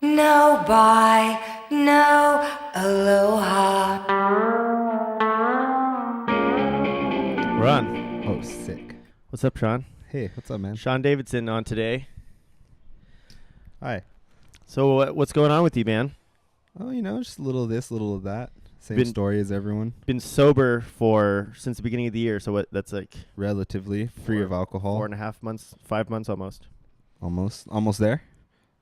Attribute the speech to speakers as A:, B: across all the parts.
A: No bye, no aloha.
B: We're on.
C: Oh, sick.
B: What's up, Sean?
C: Hey, what's up, man?
B: Sean Davidson on today.
C: Hi.
B: So what's going on with you, man?
C: Oh, just a little of this, little of that. Same
B: Been-
C: story as everyone.
B: Been sober since the beginning of the year. So what? That's like
C: Relatively free of alcohol.
B: 4.5 months, 5 months almost,
C: Almost there.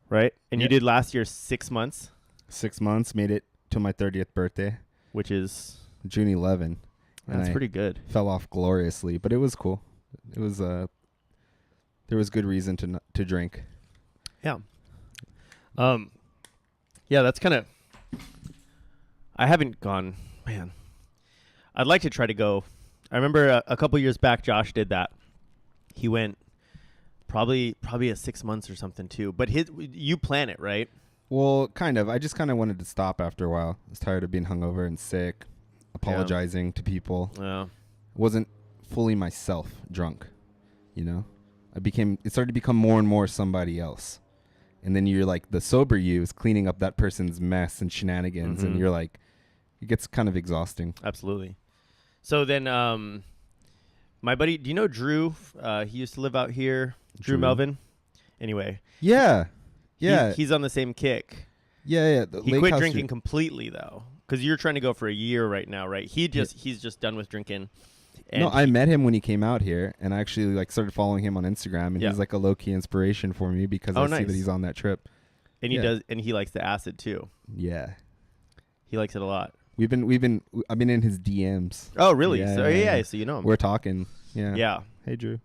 B: right? And you
C: Yeah.
B: did last year 6 months,
C: 6 months, made it to my 30th birthday,
B: which is
C: June 11. And
B: that's
C: I
B: pretty good.
C: Fell off gloriously, but it was cool. It was there was good reason to drink.
B: Yeah. Yeah, that's kind of. I haven't gone, man. I'd like to try to go. I remember a couple years back, Josh did that. He went probably a 6 months or something too. But you plan it, right?
C: Well, kind of. I just kind of wanted to stop after a while. I was tired of being hungover and sick, apologizing to people.
B: Yeah.
C: Wasn't fully myself drunk, it started to become more and more somebody else. And then you're like, the sober you is cleaning up that person's mess and shenanigans. And
B: Mhm.
C: you're like, it gets kind of exhausting.
B: Absolutely. So then, my buddy, do you know Drew? He used to live out here. Drew Melvin. Anyway.
C: Yeah. Yeah.
B: He's on the same kick.
C: Yeah. The
B: He
C: Lake
B: quit
C: House
B: drinking completely though, because you're trying to go for a year right now, right? He's just done with drinking. And
C: No, I met him when he came out here, and I actually started following him on Instagram, and
B: Yeah.
C: he's like a low key inspiration for me because
B: Oh,
C: I see
B: nice.
C: that he's on that trip.
B: and he
C: yeah.
B: does, and he likes the acid too.
C: Yeah.
B: He likes it a lot.
C: I've been in his DMs.
B: Oh, really?
C: Yeah,
B: So
C: yeah.
B: so you know him.
C: We're talking. Yeah.
B: Yeah.
C: Hey, Drew.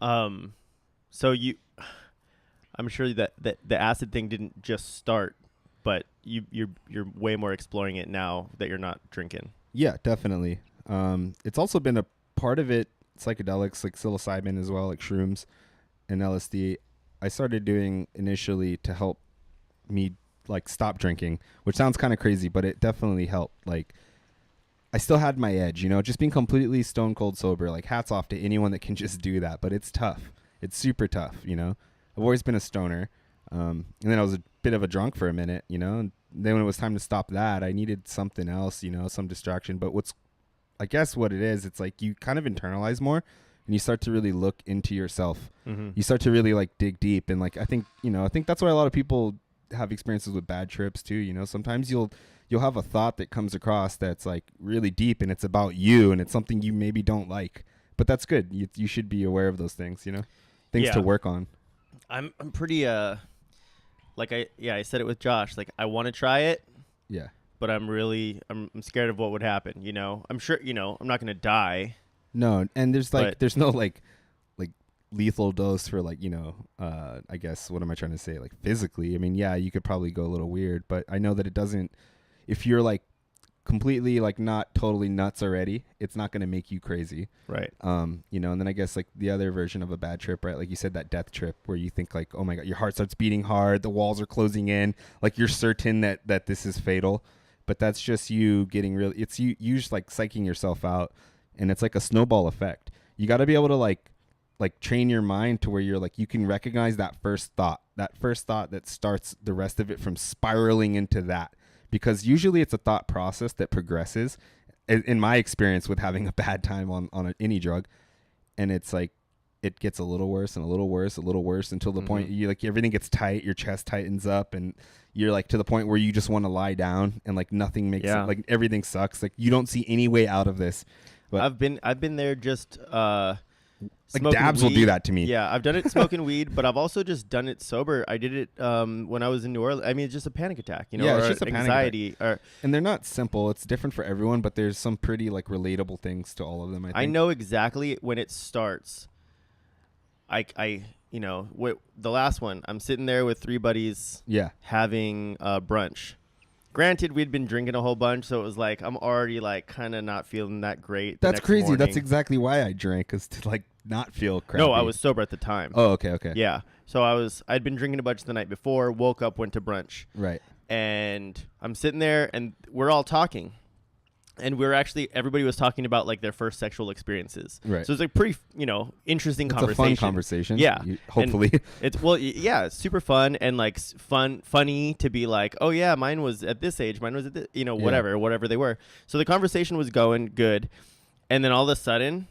B: So I'm sure that the acid thing didn't just start, but you're way more exploring it now that you're not drinking.
C: Yeah, definitely. It's also been a part of it, psychedelics like psilocybin as well, like shrooms and LSD. I started doing initially to help me stop drinking, which sounds kind of crazy, but it definitely helped. I still had my edge, just being completely stone cold sober. Hats off to anyone that can just do that, but it's tough. It's super tough, I've always been a stoner. And then I was a bit of a drunk for a minute, and then when it was time to stop that, I needed something else, some distraction. But I guess what it is, it's like you kind of internalize more and you start to really look into yourself.
B: Mm-hmm.
C: You start to really dig deep. And I think that's why a lot of people have experiences with bad trips too. Sometimes you'll have a thought that comes across that's really deep and it's about you and it's something you maybe don't like, but that's good. You should be aware of those things, things
B: Yeah.
C: to work on.
B: I'm pretty I said it with Josh. I want to try it,
C: Yeah.
B: but I'm scared of what would happen. I'm sure I'm not gonna die.
C: No. And there's
B: But-
C: there's no lethal dose for I guess, what am I trying to say? Physically, I mean, yeah, you could probably go a little weird, but I know that it doesn't, if you're completely not totally nuts already, it's not going to make you crazy.
B: Right.
C: And then I guess the other version of a bad trip, right? Like you said, that death trip where you think oh my God, your heart starts beating hard, the walls are closing in, you're certain that this is fatal, but that's just you getting it's you just psyching yourself out, and it's like a snowball effect. You got to be able to train your mind to where you're you can recognize that first thought that starts the rest of it from spiraling into that, because usually it's a thought process that progresses, in my experience with having a bad time on any drug, and it's it gets a little worse and a little worse, until the point you everything gets tight, your chest tightens up, and you're to the point where you just want to lie down and nothing makes everything sucks, you don't see any way out of this. But
B: I've been there just smoking
C: dabs will
B: weed.
C: do that to me.
B: Yeah, I've done it smoking weed, but I've also just done it sober. I did it when I was in New Orleans. I mean, it's just a panic attack,
C: Yeah, it's
B: or
C: just a panic
B: anxiety.
C: And they're not simple. It's different for everyone, but there's some pretty relatable things to all of them, I think.
B: I know exactly when it starts. The last one, I'm sitting there with 3 buddies
C: Yeah.
B: having brunch. Granted, we'd been drinking a whole bunch, so it was I'm already kind of not feeling that great. the
C: That's
B: next
C: crazy.
B: morning.
C: That's exactly why I drank, is to not feel crappy.
B: No, I was sober at the time.
C: Oh, okay.
B: Yeah. So I'd been drinking a bunch the night before, woke up, went to brunch.
C: Right.
B: And I'm sitting there and we're all talking. and everybody was talking about like their first sexual experiences.
C: Right.
B: So it's like pretty, interesting
C: It's
B: conversation.
C: a fun conversation.
B: Yeah.
C: Hopefully.
B: It's super fun and like funny to be like, oh yeah, mine was at this age, mine was at this, whatever they were. So the conversation was going good, and then all of a sudden,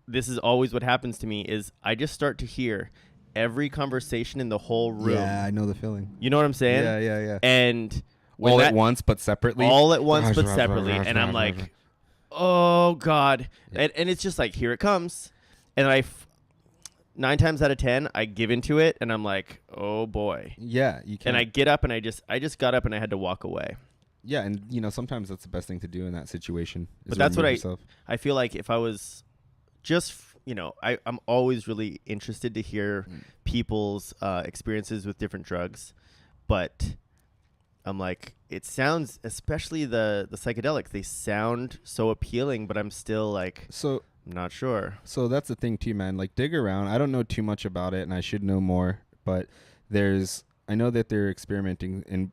B: this is always what happens to me is I just start to hear every conversation in the whole room.
C: Yeah, I know the feeling.
B: You know what I'm saying?
C: Yeah.
B: And
C: All at once, but separately.
B: All at once, but separately. And I'm like, oh, God.
C: Yeah.
B: And it's just like, here it comes. And 9 times out of 10, I give into it. And I'm like, oh, boy.
C: Yeah, you can.
B: And I get up and I just got up and I had to walk away.
C: Yeah, and, sometimes that's the best thing to do in that situation.
B: But that's what I feel like if I was just, I'm always really interested to hear people's experiences with different drugs. But I'm like, it sounds, especially the psychedelics, they sound so appealing, but I'm still like,
C: so
B: I'm not sure.
C: So that's the thing too, man. Like, dig around. I don't know too much about it, and I should know more. But I know that they're experimenting, and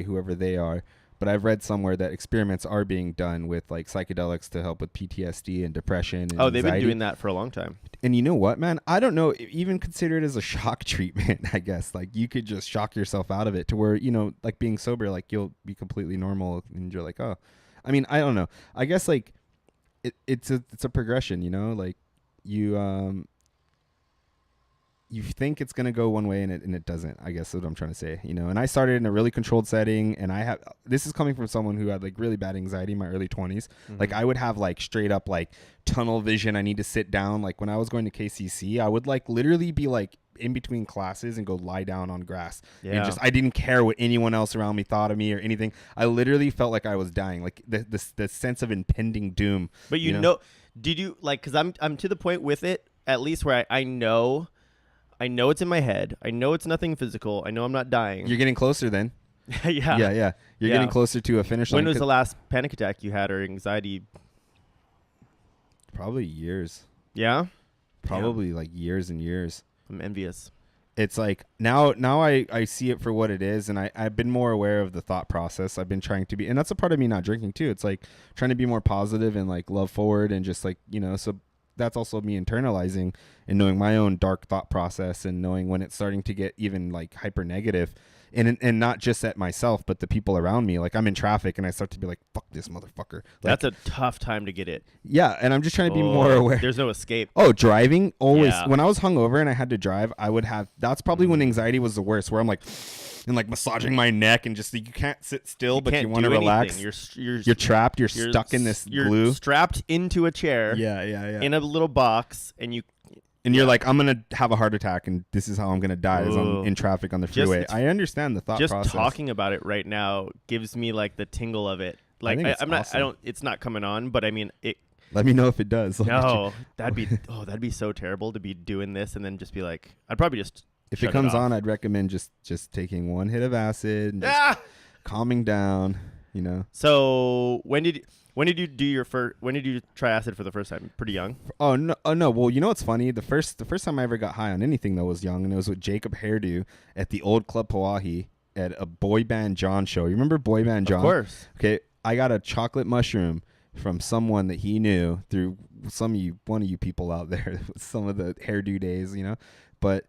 C: whoever they are. But I've read somewhere that experiments are being done with like psychedelics to help with PTSD and depression. And
B: they've
C: anxiety.
B: been doing that for a long time.
C: And you know what, man? I don't know. Even consider it as a shock treatment, I guess. Like, you could just shock yourself out of it to where, like being sober, like you'll be completely normal and you're like, oh, I mean, I don't know. I guess like it's a progression, like you think it's going to go one way and it doesn't, I guess is what I'm trying to say, and I started in a really controlled setting, and this is coming from someone who had like really bad anxiety in my early 20s.
B: Mm-hmm.
C: Like, I would have like straight up like tunnel vision. I need to sit down. Like, when I was going to KCC, I would like literally be like in between classes and go lie down on grass.
B: Yeah.
C: And I didn't care what anyone else around me thought of me or anything. I literally felt like I was dying, like the sense of impending doom.
B: But did you like, cause I'm to the point with it, at least where I know it's in my head. I know it's nothing physical. I know I'm not dying.
C: You're getting closer then.
B: Yeah.
C: Yeah. You're getting closer to a finish line.
B: When was the last panic attack you had or anxiety?
C: Probably years.
B: Yeah?
C: Probably like years and years.
B: I'm envious.
C: It's like now I see it for what it is, and I've been more aware of the thought process. I've been trying to be, and that's a part of me not drinking too. It's like trying to be more positive and like love forward and just like, so that's also me internalizing and knowing my own dark thought process and knowing when it's starting to get even like hyper negative, and not just at myself, but the people around me. Like, I'm in traffic and I start to be like, fuck this motherfucker. Like,
B: that's a tough time to get it.
C: Yeah. And I'm just trying to be more aware.
B: There's no escape.
C: Oh, driving always.
B: Yeah.
C: When I was hungover and I had to drive, that's probably when anxiety was the worst, where I'm like, and like massaging my neck and just, you can't sit still, but you want to relax. You're trapped. You're stuck in this glue.
B: You're strapped into a chair.
C: Yeah.
B: In a little box, and
C: you're like, I'm going to have a heart attack, and this is how I'm going to die, is I'm in traffic on the freeway. I understand the thought process.
B: Just talking about it right now gives me like the tingle of it. Like, it's not coming on, but I mean, it.
C: Let me know if it does.
B: No, that'd be so terrible to be doing this and then just be like, I'd probably just.
C: If it comes on, I'd recommend just taking one hit of acid and just calming down,
B: So when did you try acid for the first time? Pretty young?
C: Oh no. Well, what's funny? The first time I ever got high on anything though was young, and it was with Jacob Hairdo at the old Club Pauahi at a Boy Band John show. You remember Boy Band John?
B: Of course.
C: Okay, I got a chocolate mushroom from someone that he knew through one of you people out there, some of the hairdo days, But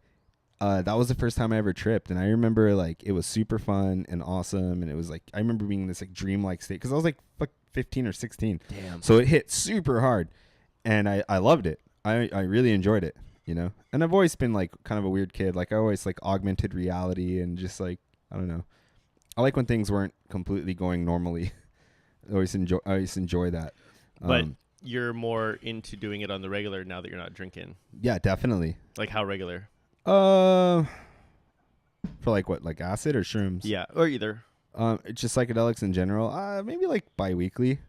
C: that was the first time I ever tripped, and I remember like it was super fun and awesome, and it was like I remember being in this like dreamlike state because I was like 15 or 16.
B: Damn.
C: So it hit super hard, and I loved it. I really enjoyed it, And I've always been like kind of a weird kid. Like, I always like augmented reality and just like, I don't know. I like when things weren't completely going normally. I always enjoy that.
B: But you're more into doing it on the regular now that you're not drinking.
C: Yeah, definitely.
B: Like, how regular?
C: For like what, like acid or shrooms?
B: Yeah, or either.
C: Just psychedelics in general. Maybe like bi-weekly.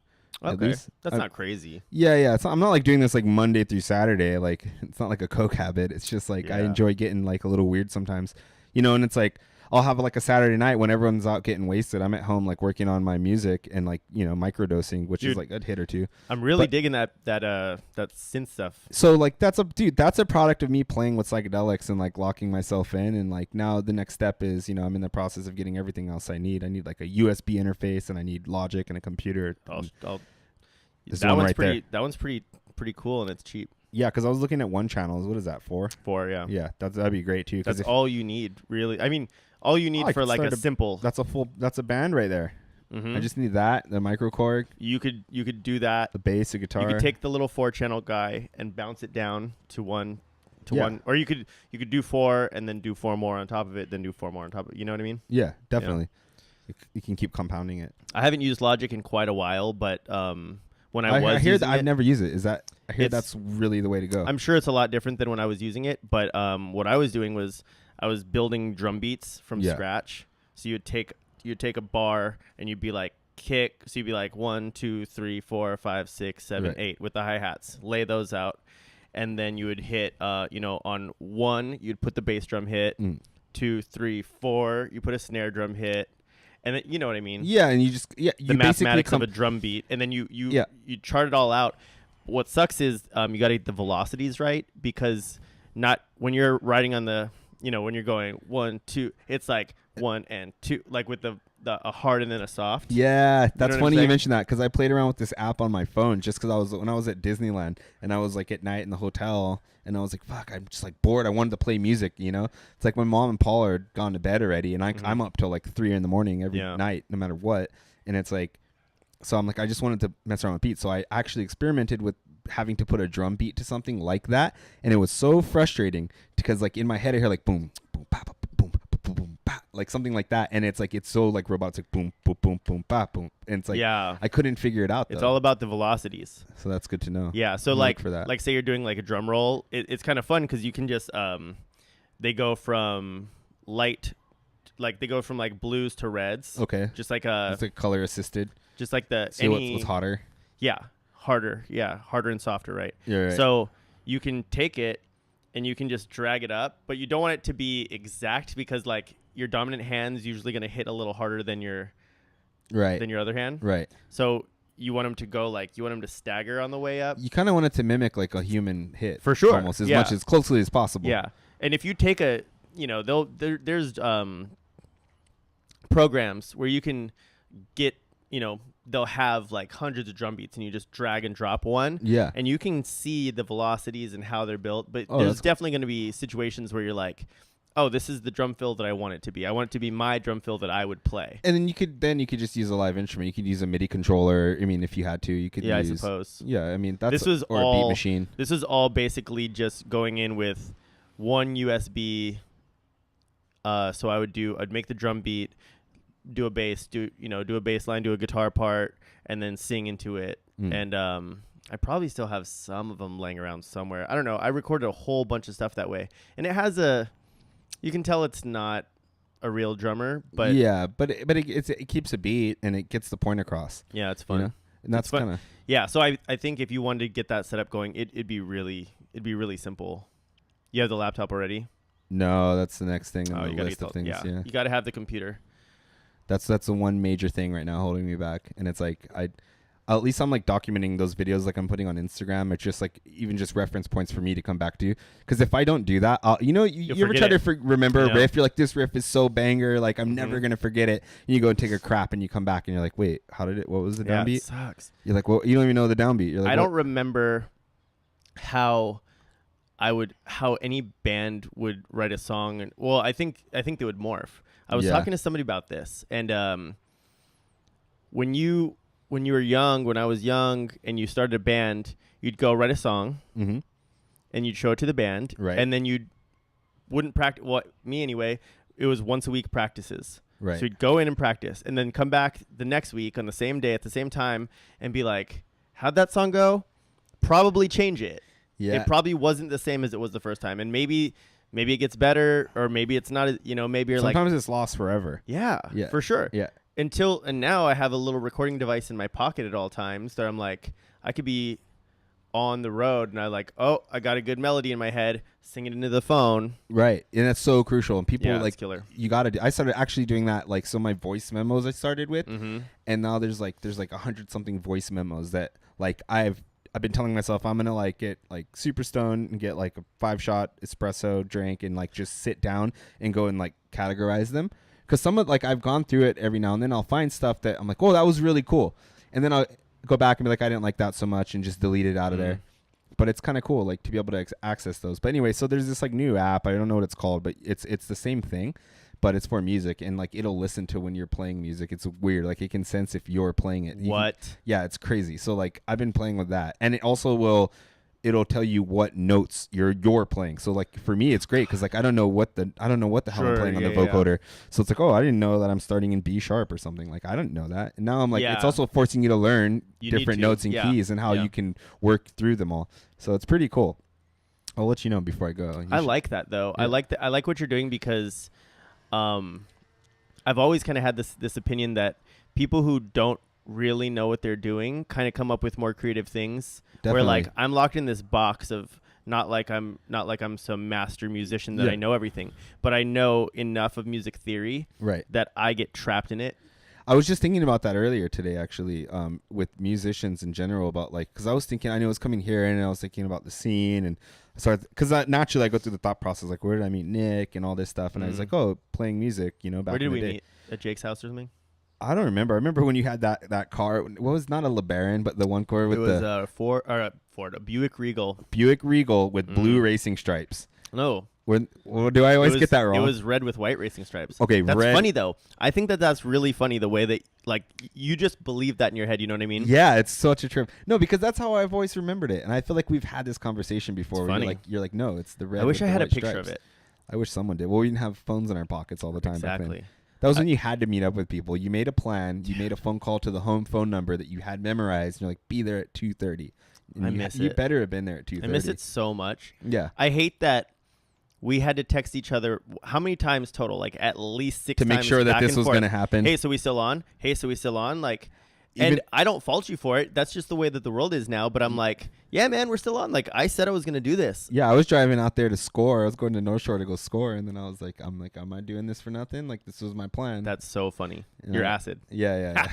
B: Okay,
C: at least.
B: That's not crazy.
C: Yeah. I'm not like doing this like Monday through Saturday. Like, it's not like a coke habit. It's just like I enjoy getting like a little weird sometimes, and it's like I'll have like a Saturday night when everyone's out getting wasted. I'm at home like working on my music and like microdosing, which is like a hit or two.
B: I'm really digging that synth stuff.
C: So like that's a product of me playing with psychedelics and like locking myself in, and like now the next step is I'm in the process of getting everything else I need. I need like a USB interface, and I need Logic and a computer. This
B: that
C: one
B: one's
C: right
B: pretty.
C: there.
B: That one's pretty cool, and it's cheap.
C: Yeah, because I was looking at one channel. What is that for?
B: 4, yeah.
C: Yeah, that'd be great too.
B: That's all you need, really. I mean, all you need
C: I
B: for
C: could
B: like
C: start
B: a simple.
C: That's a band right there.
B: Mhm.
C: I just need that, the microKORG,
B: you could do that.
C: the bass, the guitar.
B: You could take the little 4-channel guy and bounce it down to one,
C: Yeah.
B: one, or you could do 4 and then do 4 more on top of it, then do 4 more on top of it. You know what I mean?
C: Yeah, definitely. You can keep compounding it.
B: I haven't used Logic in quite a while, but when I was
C: I hear
B: using
C: that I've
B: it,
C: never used it. I hear
B: It's-
C: that's really the way to go.
B: I'm sure it's a lot different than when I was using it. But what I was doing was I was building drum beats from
C: Yeah.
B: scratch. So you'd take a bar and you'd be like kick. So you'd be like 1, 2, 3, 4, 5, 6, 7,
C: Right.
B: 8 with the hi-hats. Lay those out, and then you would hit. On 1 you'd put the bass drum hit. 2, 3, 4 you put a snare drum hit, and then you know what I mean.
C: Yeah, and you
B: The
C: basically
B: mathematics of a drum beat, and then you chart it all out. What sucks is you got to get the velocities right, because not when you're riding on the when you're going 1, 2, it's like 1 and 2, like with a hard and then a soft.
C: Yeah, that's
B: what I'm
C: funny you
B: saying?
C: mentioned that, because I played around with this app on my phone just because when I was at Disneyland and I was like at night in the hotel and I was like, fuck, I'm just like bored. I wanted to play music, It's like my mom and Paul are gone to bed already, and I'm up till like 3 in the morning every night, no matter what. And it's like, so I'm like, I just wanted to mess around with beats. So I actually experimented with having to put a drum beat to something like that, and it was so frustrating because like in my head I hear like boom, boom, pa, pa, boom, boom, boom, pa, like something like that, and it's like it's so like robotic, boom, boom, boom, boom, pa, boom, and it's like I couldn't figure it out.
B: It's
C: though.
B: all about the velocities.
C: So that's good to know.
B: Yeah, so
C: I'll
B: like
C: look for that.
B: like say you're doing like a drum roll, it's kind of fun because you can just they go from light, like they go from like blues to reds.
C: Okay,
B: Just like
C: it's like color assisted.
B: just like the
C: See what's hotter.
B: Yeah, harder and softer, right?
C: Yeah, right.
B: So you can take it and you can just drag it up, but you don't want it to be exact, because like your dominant hand's usually going to hit a little harder than your other hand.
C: Right.
B: So you want them to go you want them to stagger on the way up.
C: You kind of want it to mimic like a human hit.
B: For sure.
C: Almost as
B: Yeah.
C: much as closely as possible.
B: Yeah. And if you take there's programs where you can get, they'll have like hundreds of drum beats and you just drag and drop one.
C: Yeah.
B: And you can see the velocities and how they're built. But
C: Oh,
B: there's
C: that's-
B: definitely going to be situations where you're like, oh, this is the drum fill that I want it to be. I want it to be my drum fill that I would play.
C: And then you could just use a live instrument. You could use a MIDI controller. I mean, if you had to, you could.
B: Yeah,
C: use,
B: I suppose.
C: Yeah, I mean that's
B: This was
C: or a
B: all
C: beat machine.
B: This is all basically just going in with one USB. So I'd make the drum beat, do a bass, do a bass line, do a guitar part, and then sing into it. And I probably still have some of them laying around somewhere. I don't know. I recorded a whole bunch of stuff that way, and it has you can tell it's not a real drummer, but
C: yeah, but it keeps a beat and it gets the point across.
B: yeah, it's fun.
C: And that's
B: It's fun.
C: kind of
B: Yeah, so I think if you wanted to get that set up going, it'd be really simple. You have the laptop already?
C: no. That's the next thing
B: Oh,
C: on
B: you
C: the
B: gotta
C: list
B: get
C: of things. Yeah,
B: you got to have the computer.
C: that's the one major thing right now holding me back. And it's like at least I'm like documenting those videos like I'm putting on Instagram. It's just like even just reference points for me to come back to. Because if I don't do that, you ever try
B: forget
C: to remember
B: Yeah.
C: a riff? You're like, this riff is so banger, like I'm never gonna forget it. And you go and take a crap, and you come back and you're like, wait, what was the
B: Yeah,
C: downbeat?
B: it sucks.
C: You're like, well, you don't even know the downbeat. You're like,
B: I don't
C: what?
B: remember how any band would write a song. And well, I think they would morph. I was
C: Yeah.
B: talking to somebody about this, and when you were young, when I was young, and you started a band, you'd go write a song,
C: Mm-hmm.
B: and you'd show it to the band,
C: Right.
B: and then you wouldn't practice. Well, me anyway. It was once a week practices.
C: Right.
B: So you'd go in and practice, and then come back the next week on the same day at the same time, and be like, "How'd that song go?" Probably change it.
C: Yeah.
B: It probably wasn't the same as it was the first time, and maybe it gets better, or maybe it's not. Maybe you're
C: Sometimes it's lost forever.
B: yeah, for sure.
C: Yeah.
B: And now I have a little recording device in my pocket at all times that I'm like, I could be on the road and I got a good melody in my head, sing it into the phone.
C: Right. And that's so crucial. And people
B: Yeah,
C: like
B: it's killer.
C: you gotta I started actually doing that, like so my voice memos I started with,
B: Mm-hmm.
C: and now there's like 100 something voice memos that like I've been telling myself I'm gonna like get like super stoned and get like a 5-shot espresso drink and like just sit down and go and like categorize them. Because some of like I've gone through it every now and then, I'll find stuff that I'm like, oh, that was really cool, and then go back and be like, I didn't like that so much, and just delete it out of there.
B: Mm.
C: But it's kind of cool, like, to be able to access those. But anyway, so there's this like new app. I don't know what it's called, but it's the same thing, but it's for music, and like it'll listen to when you're playing music. It's weird, like it can sense if you're playing it.
B: What?
C: Yeah, it's crazy. So like I've been playing with that, and it also it'll tell you what notes you're playing. So like for me, it's great because like I don't know what the hell I'm playing on the vocoder. So it's like, oh, I didn't know that I'm starting in B sharp or something. Like I didn't know that, and now I'm like, it's also forcing you to learn different notes and keys and how you can work through them all. So it's pretty cool. I'll let you know before I go.
B: I like that though.
C: Yeah.
B: I like what you're doing because, I've always kind of had this opinion that people who don't really know what they're doing kind of come up with more creative things.
C: Definitely.
B: Where like I'm locked in this box of not like I'm some master musician that I know everything, but I know enough of music theory that I get trapped in it.
C: I was just thinking about that earlier today, actually, with musicians in general, about like, because I was thinking, I knew I was coming here and I was thinking about the scene, and so because naturally I go through the thought process, like, where did I meet Nick and all this stuff, and I was like, oh, playing music, you know, back
B: where did
C: in the
B: we
C: day.
B: meet? At Jake's house or something?
C: I don't remember. I remember when you had that car. What was not a LeBaron, but the one car with
B: a Buick Regal.
C: Buick Regal with blue racing stripes.
B: No.
C: Do I always get that wrong?
B: It was red with white racing stripes.
C: Okay,
B: that's
C: red.
B: funny though. I think that's really funny the way that like you just believe that in your head. You know what I mean?
C: Yeah, it's such a trip. No, because that's how I've always remembered it, and I feel like we've had this conversation before.
B: It's
C: Where
B: funny.
C: you're like, no, it's the red.
B: I wish
C: with
B: I
C: the
B: had a
C: white
B: picture
C: stripes.
B: of it.
C: I wish someone did. Well, we didn't have phones in our pockets all the time back then.
B: Exactly.
C: That was when you had to meet up with people. You made a plan. You made a phone call to the home phone number that you had memorized. And you're like, be there at 2:30.
B: I miss it.
C: You better have been there at 2:30.
B: I miss it so much.
C: Yeah.
B: I hate that we had to text each other. How many times total? Like at least 6
C: to
B: times
C: make sure that
B: back
C: this
B: and
C: was
B: forth.
C: going to happen.
B: Hey, so we still on? Hey, so we still on? Like,
C: Even-
B: and I don't fault you for it. That's just the way that the world is now. But I'm like, yeah, man, we're still on. Like I said, I was going to do this.
C: Yeah, I was driving out there to score. I was going to North Shore to go score, and then I was like, am I doing this for nothing? Like this was my plan.
B: That's so funny.
C: You
B: You're
C: know?
B: acid.
C: Yeah.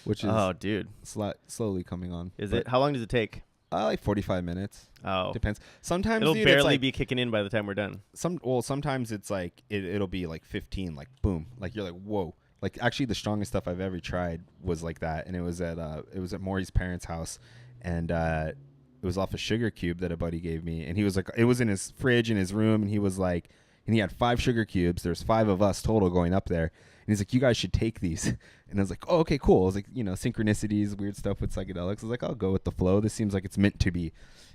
C: Which is
B: Oh, dude.
C: slowly coming on.
B: Is
C: But,
B: it? How long does it take?
C: like 45 minutes.
B: Oh,
C: Depends. Sometimes
B: it'll
C: dude,
B: barely
C: it's like,
B: be kicking in by the time we're done.
C: sometimes it's like it'll be like 15, like boom, like you're like whoa. Like actually the strongest stuff I've ever tried was like that, and it was at Maury's parents' house, and it was off a sugar cube that a buddy gave me, and he was like, it was in his fridge in his room, and he was like, and he had 5 sugar cubes. There's 5 of us total going up there, and he's like, you guys should take these. And I was like, oh, okay, cool. I was like, you know, synchronicities, weird stuff with psychedelics. I was like, I'll go with the flow. This seems like it's meant to be.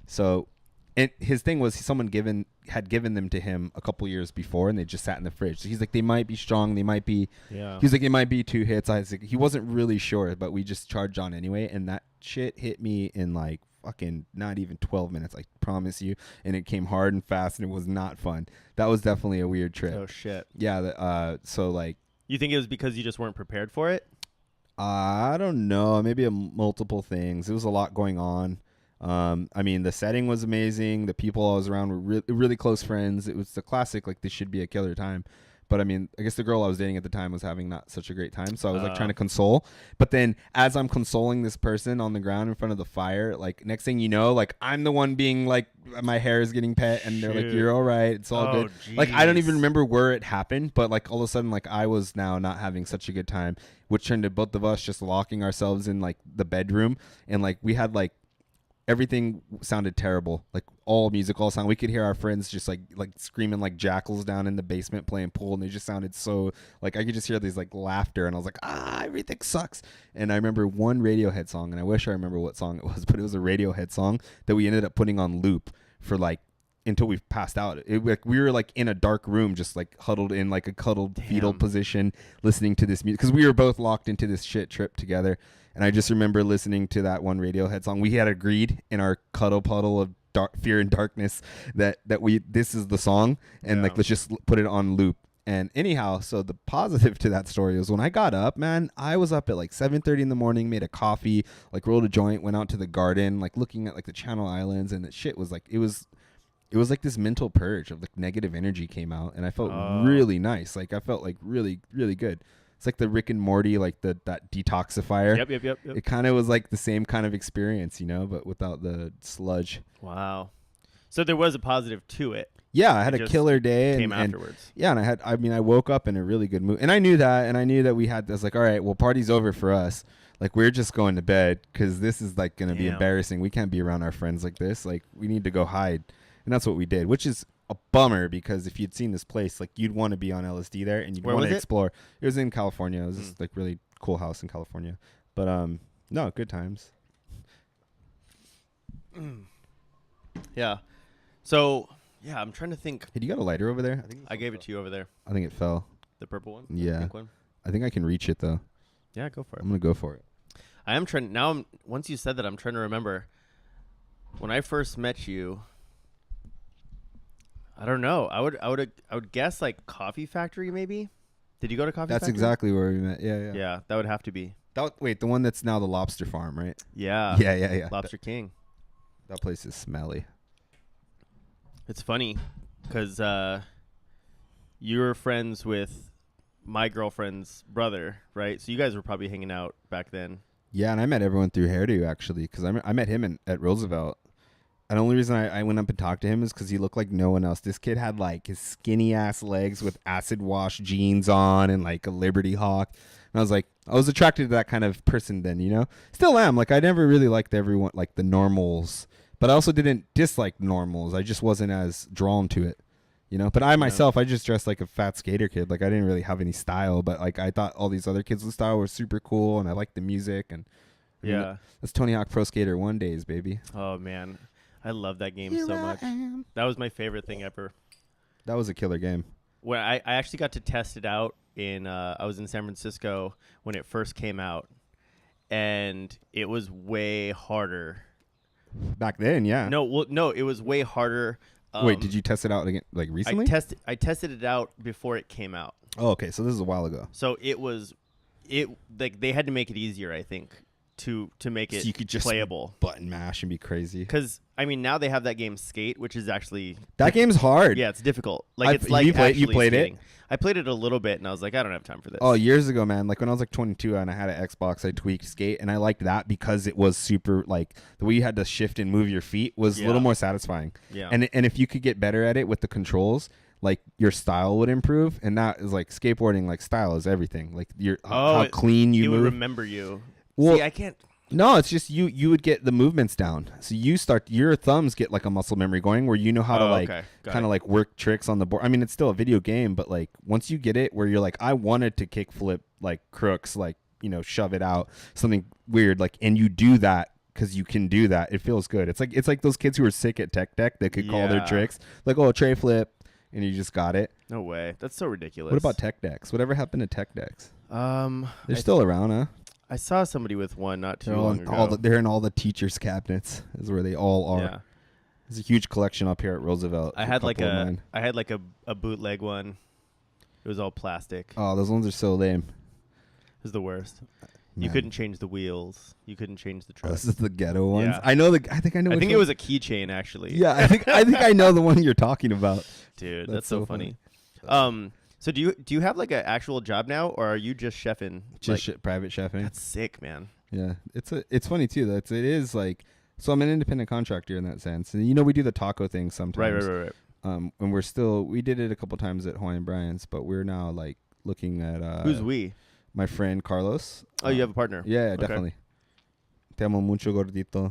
C: So, and his thing was someone had given them to him a couple years before, and they just sat in the fridge. So he's like, they might be strong. They might be.
B: Yeah.
C: He's like, it might be 2 hits. I was like, he wasn't really sure, but we just charged on anyway. And that shit hit me in like fucking not even 12 minutes. I promise you. And it came hard and fast, and it was not fun. That was definitely a weird trip.
B: Oh shit.
C: Yeah. So like.
B: You think it was because you just weren't prepared for it?
C: I don't know. Maybe multiple things. There was a lot going on. I mean, the setting was amazing. The people I was around were really close friends. It was the classic, like, this should be a killer time. But I mean, I guess the girl I was dating at the time was having not such a great time. So I was like trying to console. But then as I'm consoling this person on the ground in front of the fire, like next thing you know, like I'm the one being like, my hair is getting pet, and they're like, you're all right. It's all good. Like, I don't even remember where it happened. But like all of a sudden, like I was now not having such a good time, which turned to both of us just locking ourselves in like the bedroom. And like we had like, everything sounded terrible. Like all music, all sound. We could hear our friends just like screaming like jackals down in the basement playing pool, and they just sounded so like I could just hear these like laughter, and I was like, everything sucks. And I remember one Radiohead song, and I wish I remember what song it was, but it was a Radiohead song that we ended up putting on loop for like until we passed out. Like we were like in a dark room, just like huddled in like a cuddled fetal position, listening to this music because we were both locked into this shit trip together. And I just remember listening to that one Radiohead song. We had agreed in our cuddle puddle of fear and darkness that this is the song, and like let's just put it on loop. And anyhow, so the positive to that story was when I got up, man, I was up at like 7:30 in the morning, made a coffee, like rolled a joint, went out to the garden, like looking at like the Channel Islands, and the shit was like it was like this mental purge of like negative energy came out, and I felt really nice. Like I felt like really, really good. It's like the Rick and Morty, like that detoxifier.
B: Yep.
C: It kind of was like the same kind of experience, you know, but without the sludge.
B: Wow. So there was a positive to it.
C: Yeah, I had
B: It
C: a
B: just
C: killer day.
B: came
C: and
B: afterwards.
C: yeah, and I woke up in a really good mood. And I knew that. And I knew that we had this, like, all right, well, party's over for us. Like, we're just going to bed because this is, like, going to be
B: Damn.
C: embarrassing. We can't be around our friends like this. Like, we need to go hide. And that's what we did, which is a bummer because if you'd seen this place, like, you'd want to be on LSD there and you'd
B: Where
C: want
B: was
C: to
B: it?
C: explore. It was in California. It was this, like, really cool house in California. But, no, good times.
B: Yeah. So, yeah, I'm trying to think.
C: Hey, do you got a lighter over there?
B: I gave it to you over there.
C: I think it fell.
B: The purple one?
C: Yeah.
B: The pink one?
C: I think I can reach it, though.
B: Yeah, go for it.
C: I'm going to go for it.
B: I am trying now. Once you said that, I'm trying to remember when I first met you. I don't know. I would guess like Coffee Factory maybe. Did you go to Coffee
C: That's
B: Factory?
C: exactly where we met. Yeah.
B: Yeah, that would have to be.
C: Wait, the one that's now the Lobster Farm, right?
B: Yeah.
C: Yeah.
B: Lobster King.
C: That place is smelly.
B: It's funny because you were friends with my girlfriend's brother, right? So you guys were probably hanging out back then.
C: Yeah, and I met everyone through Hairdo, actually, because I met him at Roosevelt. And the only reason I went up and talked to him is because he looked like no one else. This kid had, like, his skinny-ass legs with acid wash jeans on and, like, a Liberty Hawk. And I was like, I was attracted to that kind of person then, you know? Still am. Like, I never really liked everyone, like, the normals. But I also didn't dislike normals. I just wasn't as drawn to it, you know? But I myself, I just dressed like a fat skater kid. Like, I didn't really have any style. But, like, I thought all these other kids with style were super cool. And I liked the music. And I mean,
B: Yeah.
C: that's Tony Hawk Pro Skater 1 days, baby.
B: Oh man, I love that game so much. That was my favorite thing ever.
C: That was a killer game.
B: When I actually got to test it out in I was in San Francisco when it first came out, and it was way harder.
C: Back then, yeah.
B: No, it was way harder.
C: Wait, did you test it out again, like recently?
B: I tested it out before it came out.
C: Oh, okay. So this is a while ago.
B: So it like they had to make it easier, I think, to make it
C: So you could just
B: playable.
C: button mash and be crazy.
B: Because I mean, now they have that game Skate, which is actually
C: That game's hard.
B: yeah, it's difficult. Like
C: I've-
B: it's like
C: you played
B: actually
C: it?
B: skating. I played it a little bit, and I was like, I don't have time for this.
C: Oh, years ago, man. Like when I was like 22 and I had an Xbox, I tweaked Skate, and I liked that because it was super, like the way you had to shift and move your feet was a
B: Yeah.
C: little more satisfying.
B: Yeah.
C: And if you could get better at it with the controls, like your style would improve. And that is like skateboarding. Like style is everything. Like how clean you
B: it would
C: move.
B: remember you.
C: Well,
B: See, I can't.
C: No, it's just you would get the movements down. So your thumbs get like a muscle memory going where you know how to like
B: okay. Got
C: kind
B: it.
C: of like work tricks on the board. I mean, it's still a video game, but like once you get it where you're like, I wanted to kick flip like crooks, like, you know, shove it out, something weird, like, and you do that because you can do that. It feels good. It's like those kids who are sick at tech deck that could call their
B: Yeah.
C: tricks. Like, oh, tray flip, and you just got it.
B: No way. That's so ridiculous.
C: What about tech decks? Whatever happened to tech decks?
B: They're
C: They're still around, huh?
B: I saw somebody with one not too
C: They're,
B: long ago.
C: they're in all the teachers' cabinets, is where they all are.
B: Yeah.
C: There's a huge collection up here at Roosevelt.
B: I had like
C: couple of mine.
B: a bootleg one. It was all plastic.
C: Oh, those ones are so lame.
B: It was the worst. You
C: Man.
B: couldn't change the wheels. You couldn't change the
C: Oh,
B: truck.
C: this is the ghetto ones.
B: Yeah.
C: I know I think I know.
B: I
C: which
B: think it
C: one.
B: was a keychain actually.
C: Yeah, I think I know the one you're talking about.
B: Dude,
C: That's
B: that's so
C: so
B: funny.
C: funny.
B: So do you have like an actual job now, or are you just chefing?
C: Just
B: Like,
C: private chefing.
B: that's sick, man.
C: Yeah, it's funny too. It is like, so I'm an independent contractor in that sense, and you know we do the taco thing sometimes.
B: Right.
C: And we did it a couple times at Hawaiian Brian's, but we're now like looking at
B: Who's we?
C: my friend Carlos.
B: Oh, you have a partner.
C: Yeah,
B: Okay.
C: definitely. Te amo mucho, gordito.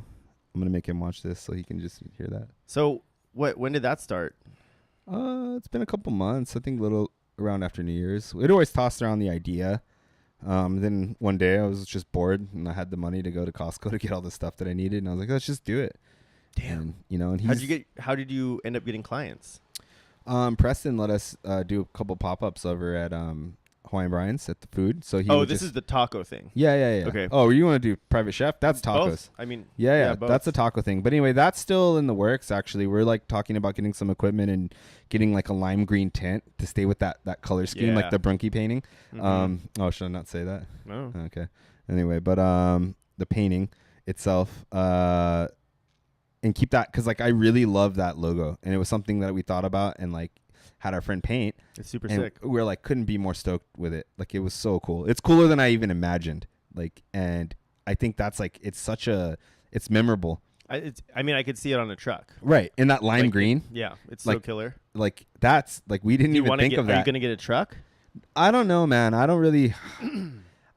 C: I'm gonna make him watch this so he can just hear that.
B: So when did that start?
C: It's been a couple months. I think a little around after New Year's. We'd always tossed around the idea. Then one day I was just bored and I had the money to go to Costco to get all the stuff that I needed, and I was like, let's just do it.
B: Damn.
C: And, you know, and
B: How did you end up getting clients?
C: Preston let us do a couple pop-ups over at Hawaiian Brian's at the food. So he would
B: This
C: just,
B: is the taco thing.
C: yeah.
B: Okay.
C: Oh, you want to do private chef? That's tacos.
B: Both. I mean,
C: Yeah,
B: both.
C: that's a taco thing. But anyway, that's still in the works, actually. We're like talking about getting some equipment and getting like a lime green tint to stay with that color scheme, like
B: Yeah.
C: the Brunky painting.
B: Mhm.
C: Oh, should I not say that?
B: No.
C: Okay. Anyway, but the painting itself, and keep that, because like I really love that logo, and it was something that we thought about and like had our friend paint,
B: It's super
C: and
B: sick.
C: we're like couldn't be more stoked with it. Like it was so cool. It's cooler than I even imagined. Like, and I think that's like it's memorable.
B: I mean, I could see it on a truck.
C: Right. And that lime
B: Like,
C: green,
B: Yeah, it's so
C: Like,
B: killer.
C: like that's like we didn't
B: Do you
C: even
B: want to
C: think
B: get?
C: of
B: Are you
C: that.
B: gonna get a truck?
C: I don't know, man. I don't really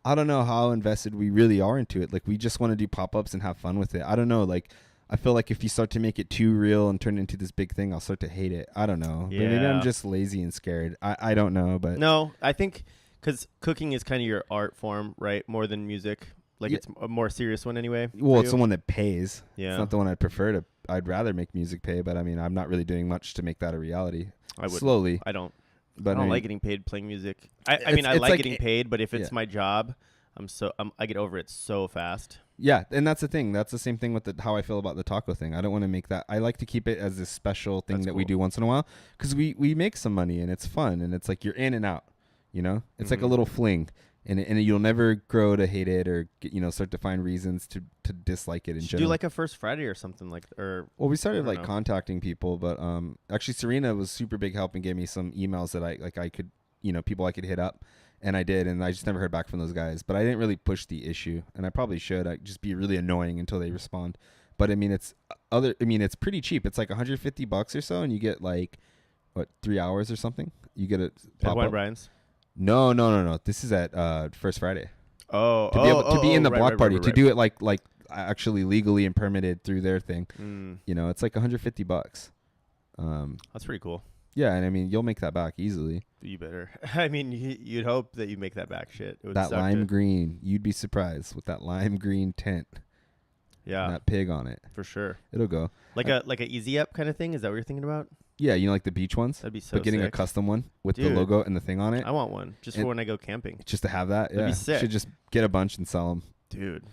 C: I don't know how invested we really are into it. Like we just want to do pop-ups and have fun with it. I don't know. Like I feel like if you start to make it too real and turn it into this big thing, I'll start to hate it. I don't know. But maybe
B: Yeah.
C: I'm just lazy and scared. I don't know, but
B: No, I think because cooking is kind of your art form, right? More than music. Like
C: Yeah.
B: it's a more serious one anyway.
C: well,
B: for
C: it's
B: you.
C: the one that pays.
B: Yeah.
C: It's not the one I'd prefer to. I'd rather make music pay, but I mean, I'm not really doing much to make that a reality.
B: I would.
C: Slowly,
B: I don't.
C: but
B: I don't
C: mean,
B: like getting paid playing music. I
C: It's-
B: mean, I
C: it's
B: like
C: like
B: getting
C: it-
B: paid, but if it's
C: yeah.
B: my job, I get over it so fast.
C: Yeah, and that's the thing. That's the same thing with how I feel about the taco thing. I don't want to make that. I like to keep it as this special thing
B: That's
C: that we
B: cool.
C: do once in a while because we make some money and it's fun and it's like you're in and out. You know, it's like a
B: Mhm.
C: little fling, and you'll never grow to hate it or start to find reasons to dislike it in
B: Should
C: general.
B: do like a first Friday or something or
C: Well, we started
B: don't
C: like
B: know.
C: contacting people, but actually Serena was super big help and gave me some emails that I could people I could hit up, and I did, and I just never heard back from those guys. But I didn't really push the issue, and I probably should. I just be really annoying until they respond. But I mean, it's pretty cheap. It's like $150 or so, and you get like 3 hours or something. You get a
B: at
C: pop
B: Wine
C: up.
B: Brian's.
C: No. This is at First Friday
B: Oh,
C: to be able to be in the
B: right,
C: block
B: right,
C: party
B: right,
C: to
B: right.
C: do it like actually legally and permitted through their thing.
B: Mm,
C: It's like $150.
B: that's pretty cool.
C: Yeah, and I mean you'll make that back easily.
B: You better. I mean, you'd hope that you make that back. Shit, it would
C: That
B: suck
C: lime
B: to-
C: green, you'd be surprised with that lime green tint and
B: Yeah,
C: that pig on it.
B: for sure.
C: It'll go.
B: Like a easy up kind of thing. Is that what you're thinking about?
C: Yeah, like the beach ones,
B: That'd be so
C: but getting a
B: sick.
C: custom one with the
B: Dude.
C: logo and the thing on it,
B: I want one just
C: And-
B: for when I go camping,
C: just to have that.
B: That'd
C: Yeah,
B: be sick.
C: should just get a bunch and sell them.
B: dude.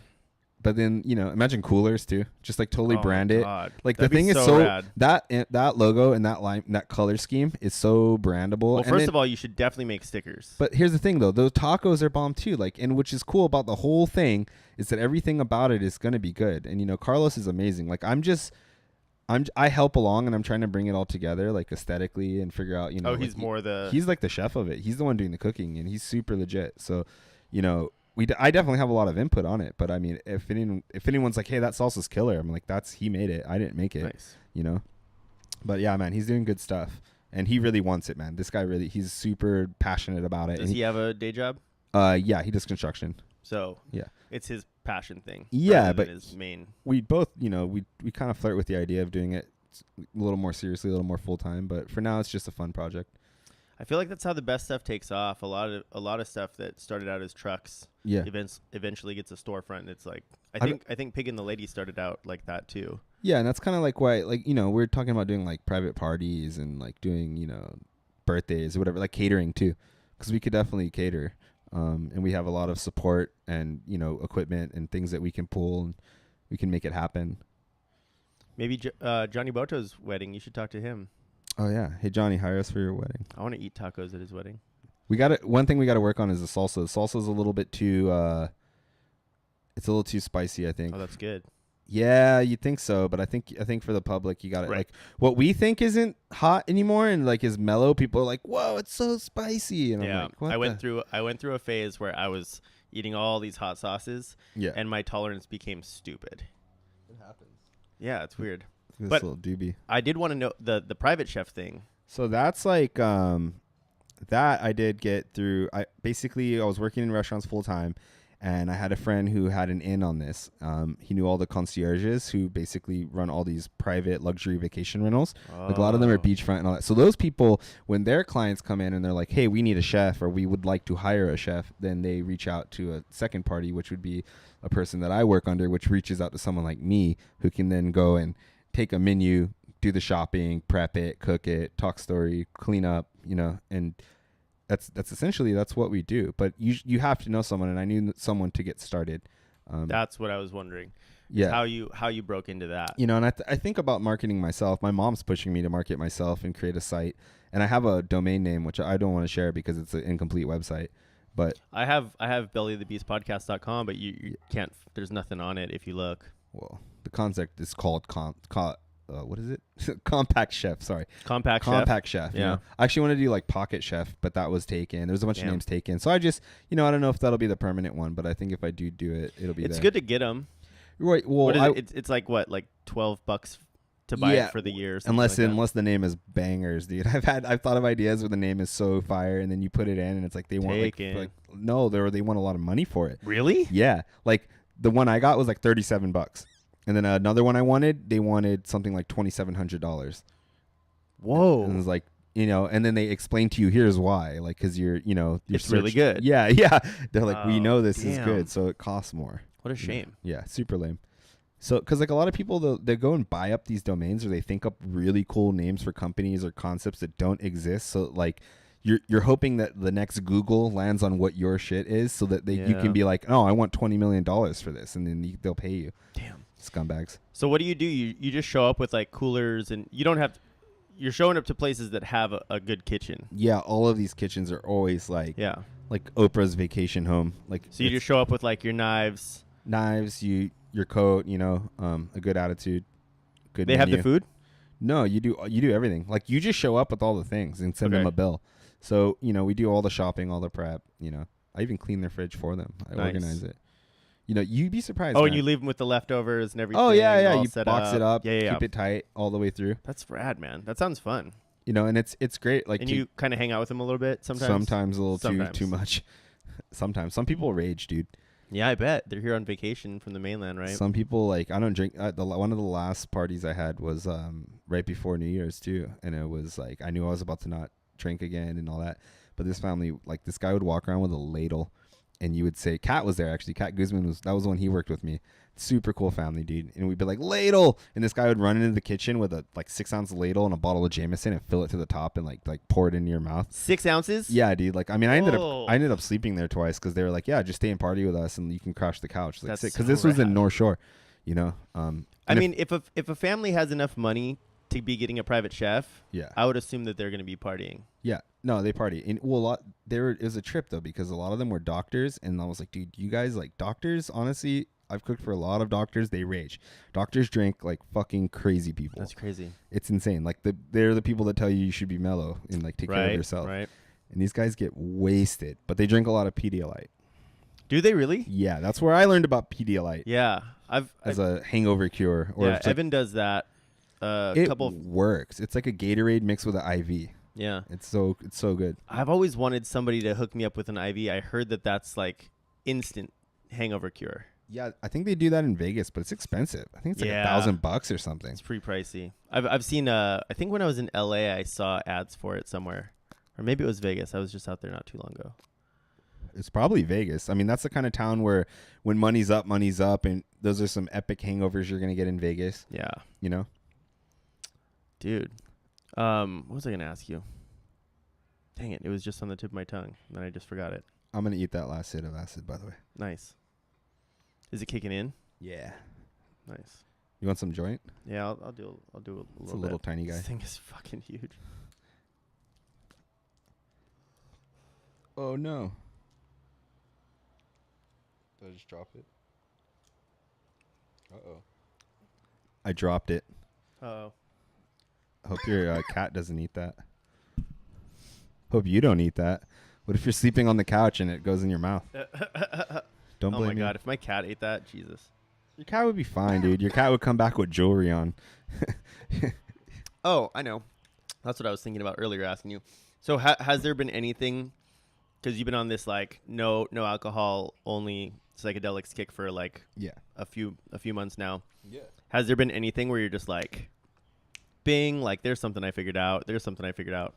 C: But then imagine coolers too, just like totally
B: Oh my
C: brand it.
B: God.
C: Like
B: That'd
C: the
B: be
C: thing is so
B: rad.
C: that logo and that color scheme is so brandable.
B: Well,
C: And
B: first
C: then-
B: of all, you should definitely make stickers.
C: But here's the thing, though. Those tacos are bomb, too. Like, and which is cool about the whole thing is that everything about it is going to be good. And, Carlos is amazing. Like, I help along and I'm trying to bring it all together, like, aesthetically and figure out,
B: oh,
C: like,
B: he's more the.
C: he's like the chef of it. He's the one doing the cooking and he's super legit. So, I definitely have a lot of input on it. But, I mean, if anyone's like, hey, that salsa's killer, I'm like, he made it. I didn't make it,
B: nice.
C: But, yeah, man, he's doing good stuff. And he really wants it, man. This guy he's super passionate about it.
B: Does
C: and
B: he have a day job?
C: yeah, he does construction.
B: So
C: Yeah.
B: it's his passion thing.
C: Yeah,
B: rather than
C: but
B: his main.
C: We both, we kind of flirt with the idea of doing it a little more seriously, a little more full time. But for now, it's just a fun project.
B: I feel like that's how the best stuff takes off. A lot of stuff that started out as trucks
C: Yeah,
B: eventually gets a storefront. And it's like
C: I
B: I think Pig and the Lady started out like that too.
C: yeah, and that's kind of like why, like we're talking about doing like private parties and like doing birthdays or whatever, like catering too, because we could definitely cater. And we have a lot of support and equipment and things that we can pull and we can make it happen.
B: Maybe Johnny Boto's wedding. You should talk to him.
C: Oh yeah, hey Johnny, hire us for your wedding.
B: I want to eat tacos at his wedding.
C: One thing we got to work on is the salsa. The salsa's a little bit too. It's a little too spicy, I think.
B: Oh, that's good.
C: Yeah, you'd think so, but I think for the public, you got to
B: Right.
C: like what we think isn't hot anymore and like is mellow. People are like, "Whoa, it's so spicy," and
B: Yeah,
C: I'm like, what
B: I went through a phase where I was eating all these hot sauces,
C: Yeah,
B: and my tolerance became stupid.
C: it happens.
B: Yeah, it's weird.
C: This
B: But-
C: little doobie.
B: I did want to know the private chef thing.
C: So that's like that I did get through. I was working in restaurants full time, and I had a friend who had an in on this. He knew all the concierges who basically run all these private luxury vacation rentals. Like a lot of them are
B: Oh.
C: beachfront and all that. So those people, when their clients come in and they're like, "Hey, we need a chef," or "We would like to hire a chef," then they reach out to a second party, which would be a person that I work under, which reaches out to someone like me who can then go and take a menu, do the shopping, prep it, cook it, talk story, clean up, and that's essentially what we do. But you have to know someone, and I knew someone to get started.
B: That's what I was wondering.
C: Yeah.
B: How you broke into that.
C: And I think about marketing myself. My mom's pushing me to market myself and create a site. And I have a domain name, which I don't want to share because it's an incomplete website. But,
B: I have bellyofthebeastpodcast.com, but you can't. There's nothing on it if you look.
C: well, the concept is called what is it? Compact Chef. Sorry.
B: Compact
C: Chef.
B: Yeah.
C: I actually want to do like Pocket Chef, but that was taken. There's a bunch
B: Damn.
C: of names taken. So I just, I don't know if that'll be the permanent one, but I think if I do it, it'll be
B: It's
C: there.
B: good to get them.
C: Right. Well,
B: What is it? It's like what, like $12 to buy
C: Yeah,
B: it for the year. Or something
C: unless
B: like that.
C: unless the name is bangers, dude. I've thought of ideas where the name is so fire, and then you put it in, and it's like they want
B: Taken.
C: like no, they want a lot of money for it.
B: Really?
C: Yeah, like the one I got was like $37, and then another one I wanted, they wanted something like $2,700.
B: Whoa.
C: And it was like, and then they explain to you, here's why, like, because you're
B: It's really good.
C: Yeah, yeah. They're like, we
B: Oh,
C: know this is
B: damn.
C: good, so it costs more.
B: What a shame.
C: Yeah, super lame. So, because like a lot of people, they go and buy up these domains, or they think up really cool names for companies or concepts that don't exist. So, like, you're hoping that the next Google lands on what your shit is, so that you
B: Yeah.
C: can be like, oh, I want $20 million for this, and then they'll pay you.
B: Damn.
C: Scumbags.
B: So what do? You just show up with like coolers, and you don't have. You're showing up to places that have a good kitchen.
C: Yeah, all of these kitchens are always like
B: Yeah.
C: Oprah's vacation home. Like,
B: So you
C: it's
B: just show up with like your knives.
C: knives, your coat, a good attitude, good.
B: They have the
C: menu.
B: food.
C: No, you do everything. Like, you just show up with all the things and send them
B: Okay.
C: a bill. So, we do all the shopping, all the prep, I even clean their fridge for them. I
B: Nice.
C: organize it. You'd be surprised.
B: Oh,
C: man.
B: and you leave them with the leftovers and everything.
C: Oh, yeah.
B: all
C: You
B: set
C: box it up,
B: Yeah.
C: keep it tight all the way through.
B: That's rad, man. That sounds fun.
C: And it's great. Like,
B: And you kind of hang out with them a little bit sometimes.
C: sometimes a little
B: Sometimes.
C: too much. Sometimes some people rage, dude.
B: Yeah, I bet they're here on vacation from the mainland, right?
C: Some people, like, I don't drink. One of the last parties I had was right before New Year's too, and it was like I knew I was about to not drink again and all that. But this family, like, this guy would walk around with a ladle, and you would say, Kat was there actually. Kat Guzman was the one he worked with me. Super cool family, dude. And we'd be like, ladle, and this guy would run into the kitchen with a 6-ounce ladle and a bottle of Jameson and fill it to the top and like pour it into your mouth.
B: 6 ounces.
C: Yeah, dude. Like, I mean, I
B: Whoa.
C: ended up sleeping there twice because they were like, yeah, just stay and party with us and you can crash the couch. Like,
B: That's
C: because
B: so
C: this was in
B: rad.
C: North Shore,
B: I
C: and
B: mean, if a family has enough money to be getting a private chef,
C: yeah,
B: I would assume that they're going to be partying.
C: yeah. No, they party. And it was a trip though, because a lot of them were doctors, and I was like, dude, you guys like doctors? Honestly, I've cooked for a lot of doctors. They rage. Doctors drink like fucking crazy people.
B: That's crazy.
C: It's insane. Like, they're the people that tell you should be mellow and like take care of yourself.
B: Right.
C: And these guys get wasted, but they drink a lot of Pedialyte.
B: Do they really?
C: Yeah, that's where I learned about Pedialyte
B: Yeah.
C: as a hangover cure. Or
B: yeah,
C: it's like,
B: Evan does that.
C: it
B: Couple.
C: works. It's like a Gatorade mixed with an IV.
B: Yeah.
C: It's so good.
B: I've always wanted somebody to hook me up with an IV. I heard that that's like instant hangover cure.
C: Yeah, I think they do that in Vegas, but it's expensive. I think it's like
B: Yeah.
C: $1,000 or something.
B: It's pretty pricey. I've seen. I think when I was in LA, I saw ads for it somewhere, or maybe it was Vegas. I was just out there not too long ago.
C: It's probably Vegas. I mean, that's the kind of town where when money's up, and those are some epic hangovers you're gonna get in Vegas.
B: Yeah,
C: Dude.
B: what was I gonna ask you? Dang it! It was just on the tip of my tongue, and then I just forgot it.
C: I'm gonna eat that last hit of acid, by the way.
B: Nice. Is it kicking in?
C: Yeah.
B: Nice.
C: You want some joint?
B: Yeah, I'll do a little.
C: It's a little
B: bit.
C: tiny guy.
B: This thing is fucking huge.
C: Oh no. Did I just drop it? Uh-oh. I dropped it.
B: Oh.
C: Hope your cat doesn't eat that. Hope you don't eat that. What if you're sleeping on the couch and it goes in your mouth? Don't
B: Oh
C: blame
B: my
C: me.
B: god! If my cat ate that, Jesus.
C: Your cat would be fine, dude. Your cat would come back with jewelry on.
B: Oh, I know. That's what I was thinking about earlier, asking you. So has there been anything? Because you've been on this like no alcohol, only psychedelics kick for like
C: Yeah.
B: a few months now.
C: Yeah.
B: Has there been anything where you're just like, bing, like there's something I figured out. There's something I figured out.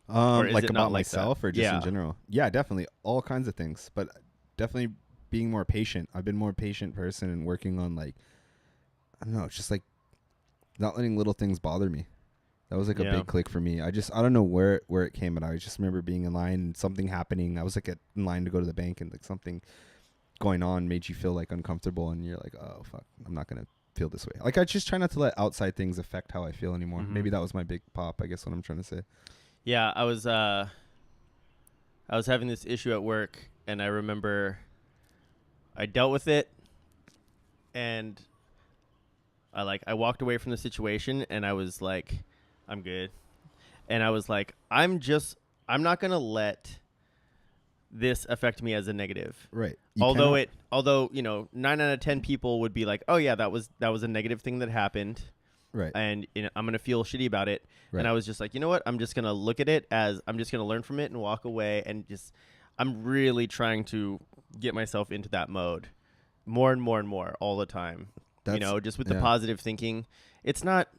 B: Or is
C: Like
B: it not
C: about
B: like that?
C: myself or just
B: Yeah.
C: in general? Yeah, definitely. All kinds of things. But definitely being more patient. I've been more patient person and working on like, I don't know, it's just like not letting little things bother me. That was like a
B: Yeah.
C: big click for me. I don't know where it came, but I just remember being in line and something happening. I was like in line to go to the bank and like something going on made you feel like uncomfortable and you're like, oh fuck, I'm not gonna feel this way. Like, I just try not to let outside things affect how I feel anymore.
B: Mhm.
C: Maybe that was my big pop, I guess, what I'm trying to say.
B: Yeah, I was having this issue at work, and I remember I dealt with it, and I walked away from the situation, and I was like, I'm good, and I was like, I'm not gonna let this affect me as a negative.
C: Right.
B: Although 9 out of 10 people would be like, oh yeah, that was a negative thing that happened.
C: Right.
B: And I'm going to feel shitty about it.
C: Right.
B: And I was just like, you know what? I'm just going to look at it as I'm just going to learn from it and walk away. And I'm really trying to get myself into that mode more and more and more all the time. Just with the positive thinking. It's not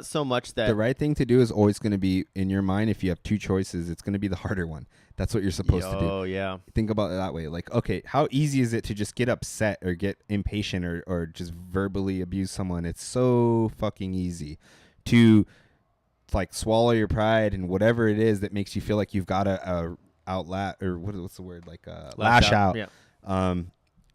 B: so much that
C: the right thing to do is always going to be in your mind. If you have two choices, it's going to be the harder one. That's what you're supposed to do.
B: Oh yeah.
C: Think about it that way. Like, okay, how easy is it to just get upset or get impatient or just verbally abuse someone? It's so fucking easy to like swallow your pride and whatever it is that makes you feel like you've got to outlet or what's the word, like lash out.
B: Yeah.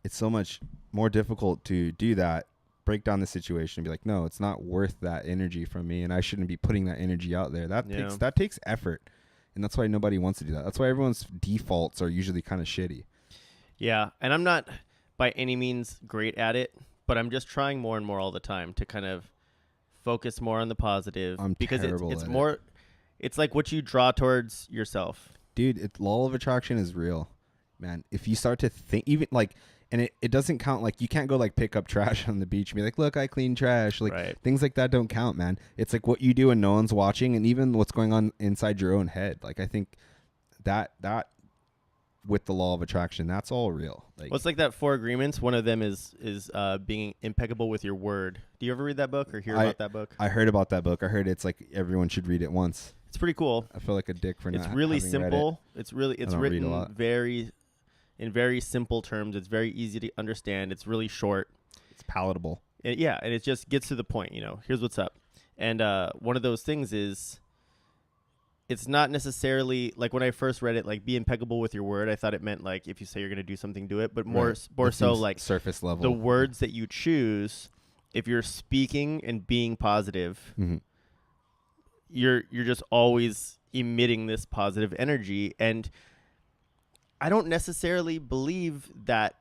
C: It's so much more difficult to do that. Break down the situation and be like, no, it's not worth that energy from me, and I shouldn't be putting that energy out there. That takes effort, and that's why nobody wants to do that. That's why everyone's defaults are usually kind of shitty.
B: Yeah, and I'm not by any means great at it, but I'm just trying more and more all the time to kind of focus more on the positive.
C: I'm
B: because
C: terrible
B: it's
C: at
B: more
C: it.
B: It's like what you draw towards yourself.
C: Dude, law of attraction is real, man. If you start to think, even like, and it doesn't count, like you can't go like pick up trash on the beach and be like, look, I clean trash. Like
B: right.
C: Things like that don't count, man. It's like what you do when no one's watching, and even what's going on inside your own head. Like I think that with the law of attraction, that's all real. Like,
B: well, it's like that 4 agreements. One of them is being impeccable with your word. Do you ever read that book or hear about that book?
C: I heard about that book. I heard it's like everyone should read it once.
B: It's pretty cool.
C: I feel like a dick for not.
B: It's really
C: having read
B: simple.
C: it.
B: It's written in very simple terms. It's very easy to understand. It's really short.
C: It's palatable.
B: And it just gets to the point. Here's what's up. And one of those things is, it's not necessarily like when I first read it, like be impeccable with your word. I thought it meant like if you say you're going to do something, do it. But more so like
C: surface level.
B: The words that you choose, if you're speaking and being positive,
C: mm-hmm.
B: you're just always emitting this positive energy. And I don't necessarily believe that,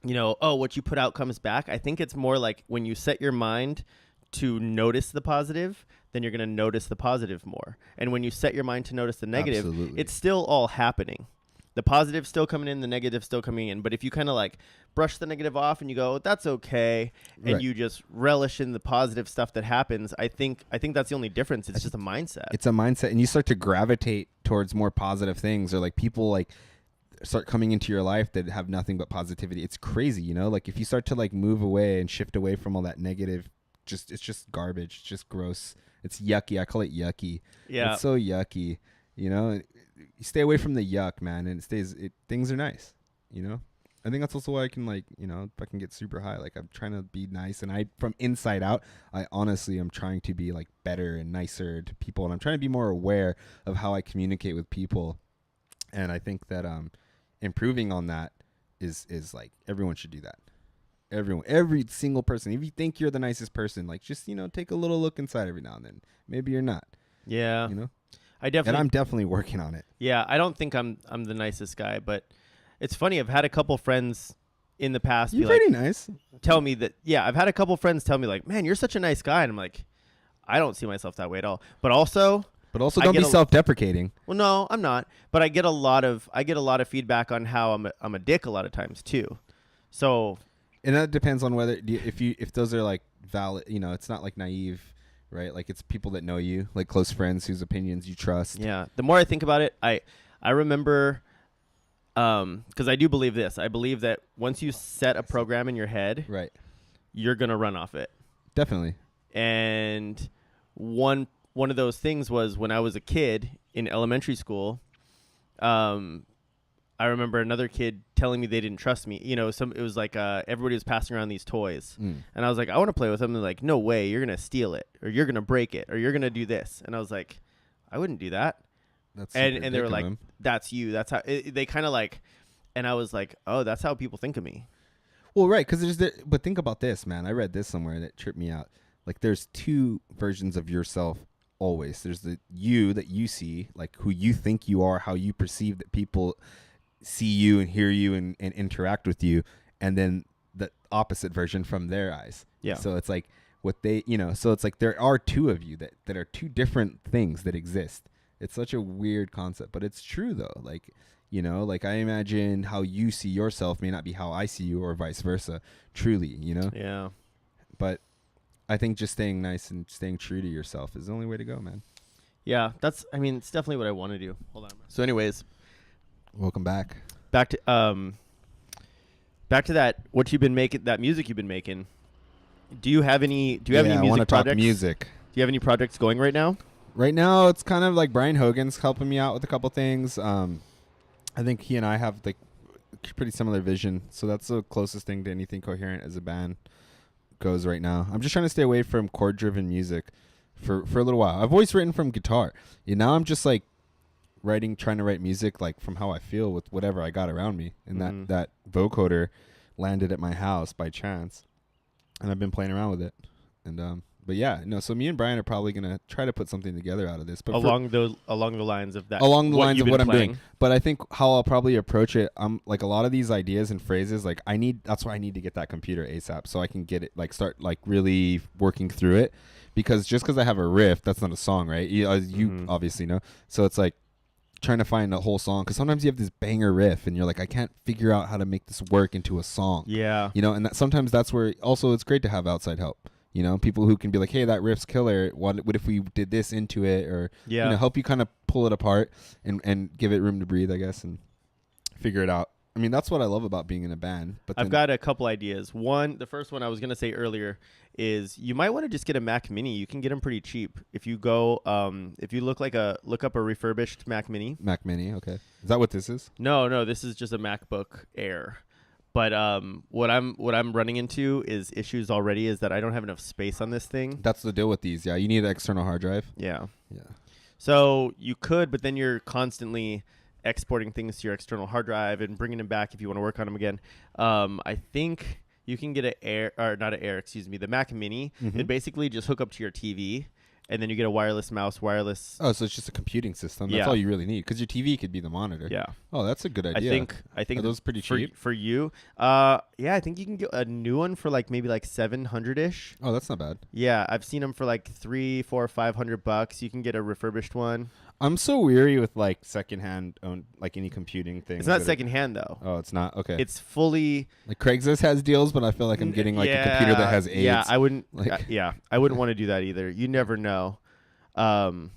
B: what you put out comes back. I think it's more like when you set your mind to notice the positive, then you're going to notice the positive more. And when you set your mind to notice the negative,
C: Absolutely.
B: It's still all happening. The positive still coming in, the negative still coming in. But if you kind of like brush the negative off and you go, that's okay, and
C: right.
B: you just relish in the positive stuff that happens, I think that's the only difference. It's just a mindset.
C: It's a mindset, and you start to gravitate towards more positive things, or like people like start coming into your life that have nothing but positivity. It's crazy, like if you start to like move away and shift away from all that negative, it's just garbage. It's just gross. It's yucky. I call it yucky.
B: Yeah.
C: It's so yucky, You stay away from the yuck, man, and things are nice, I think that's also why I can if I can get super high, like I'm trying to be nice, and from inside out, I honestly am trying to be like better and nicer to people, and I'm trying to be more aware of how I communicate with people. And I think that improving on that is like everyone should do that. Every single person. If you think you're the nicest person, like just take a little look inside every now and then. Maybe you're not.
B: Yeah.
C: And I'm definitely working on it.
B: Yeah, I don't think I'm the nicest guy, but it's funny. I've had a couple friends in the past.
C: You're pretty nice.
B: Tell me that. Yeah, I've had a couple friends tell me like, "Man, you're such a nice guy," and I'm like, I don't see myself that way at all. But also
C: don't be self-deprecating.
B: Well, no, I'm not. But I get a lot of feedback on how I'm a dick a lot of times too. So.
C: And that depends on whether if those are like valid. It's not like naive. Right, like it's people that know you, like close friends whose opinions you trust.
B: Yeah. The more I think about it, I remember, because I do believe this. I believe that once you set a program in your head,
C: right,
B: you're gonna run off it.
C: Definitely.
B: And one of those things was when I was a kid in elementary school. I remember another kid telling me they didn't trust me. It was like everybody was passing around these toys. And I was like, I want to play with them. They're like, no way, you're going to steal it, or you're going to break it, or you're going to do this. And I was like, I wouldn't do that. And they were like, that's you. That's how they kind of like, and I was like, oh, that's how people think of me.
C: Well, right. But think about this, man. I read this somewhere that tripped me out. Like there's 2 versions of yourself always. There's the you that you see, like who you think you are, how you perceive that people see you and hear you and interact with you, and then the opposite version from their eyes.
B: Yeah.
C: So it's like what they, so it's like there are 2 of you that are 2 different things that exist. It's such a weird concept, but it's true though. Like, You know, like I imagine how you see yourself may not be how I see you, or vice versa. Truly, you know.
B: Yeah.
C: But I think just staying nice and staying true to yourself is the only way to go, man.
B: Yeah. I mean, it's definitely what I want to do. Hold on. So anyways,
C: Welcome back.
B: back to that, what you've been making, that music you've been making. Do you have any
C: I
B: music
C: want to talk
B: projects?
C: music.
B: Do you have any projects going right now?
C: Right now, it's kind of like Brian Hogan's helping me out with a couple things. I think he and I have like pretty similar vision, so that's the closest thing to anything coherent as a band goes right now. I'm just trying to stay away from chord-driven music for a little while. I've always written from guitar. Now I'm just like trying to write music like from how I feel with whatever I got around me, and that vocoder landed at my house by chance, and I've been playing around with it. And but yeah, no. So me and Brian are probably gonna try to put something together out of this, but
B: Along the lines of that.
C: along the lines
B: you've
C: of what
B: been
C: I'm doing.
B: playing.
C: But I think how I'll probably approach it, I'm like a lot of these ideas and phrases, like that's why I need to get that computer ASAP so I can get it, like start like really working through it, because just because I have a riff, that's not a song, right? You obviously know. So it's like trying to find a whole song, because sometimes you have this banger riff and you're like, I can't figure out how to make this work into a song.
B: Yeah.
C: And sometimes that's where also it's great to have outside help. People who can be like, hey, that riff's killer. What if we did this into it? Or, help you kind of pull it apart and give it room to breathe, I guess, and figure it out. I mean, that's what I love about being in a band. But
B: I've got a couple ideas. The first one I was going to say earlier is you might want to just get a Mac Mini. You can get them pretty cheap. If you go, if you look up a refurbished Mac Mini.
C: Mac Mini, okay. Is that what this is?
B: No, this is just a MacBook Air. But what I'm running into is issues already is that I don't have enough space on this thing.
C: That's the deal with these. Yeah, you need an external hard drive.
B: Yeah.
C: Yeah.
B: So you could, but then you're constantly exporting things to your external hard drive and bringing them back if you want to work on them again. I think you can get the Mac Mini. It basically just hook up to your TV, and then you get a wireless mouse, wireless.
C: Oh, so it's just a computing system. That's all you really need, because your TV could be the monitor.
B: Yeah.
C: Oh, that's a good idea.
B: I think
C: Are those pretty cheap
B: for you. Yeah, I think you can get a new one for like maybe like $700-ish.
C: Oh, that's not bad.
B: Yeah, I've seen them for like $300, $400, $500. You can get a refurbished one.
C: I'm so weary with like secondhand owned, like any computing thing.
B: It's not secondhand though.
C: Oh, it's not? Okay.
B: It's fully
C: like Craigslist has deals, but I feel like I'm getting like a computer that has AIDS.
B: Yeah, I wouldn't.
C: Like,
B: I wouldn't want to do that either. You never know. But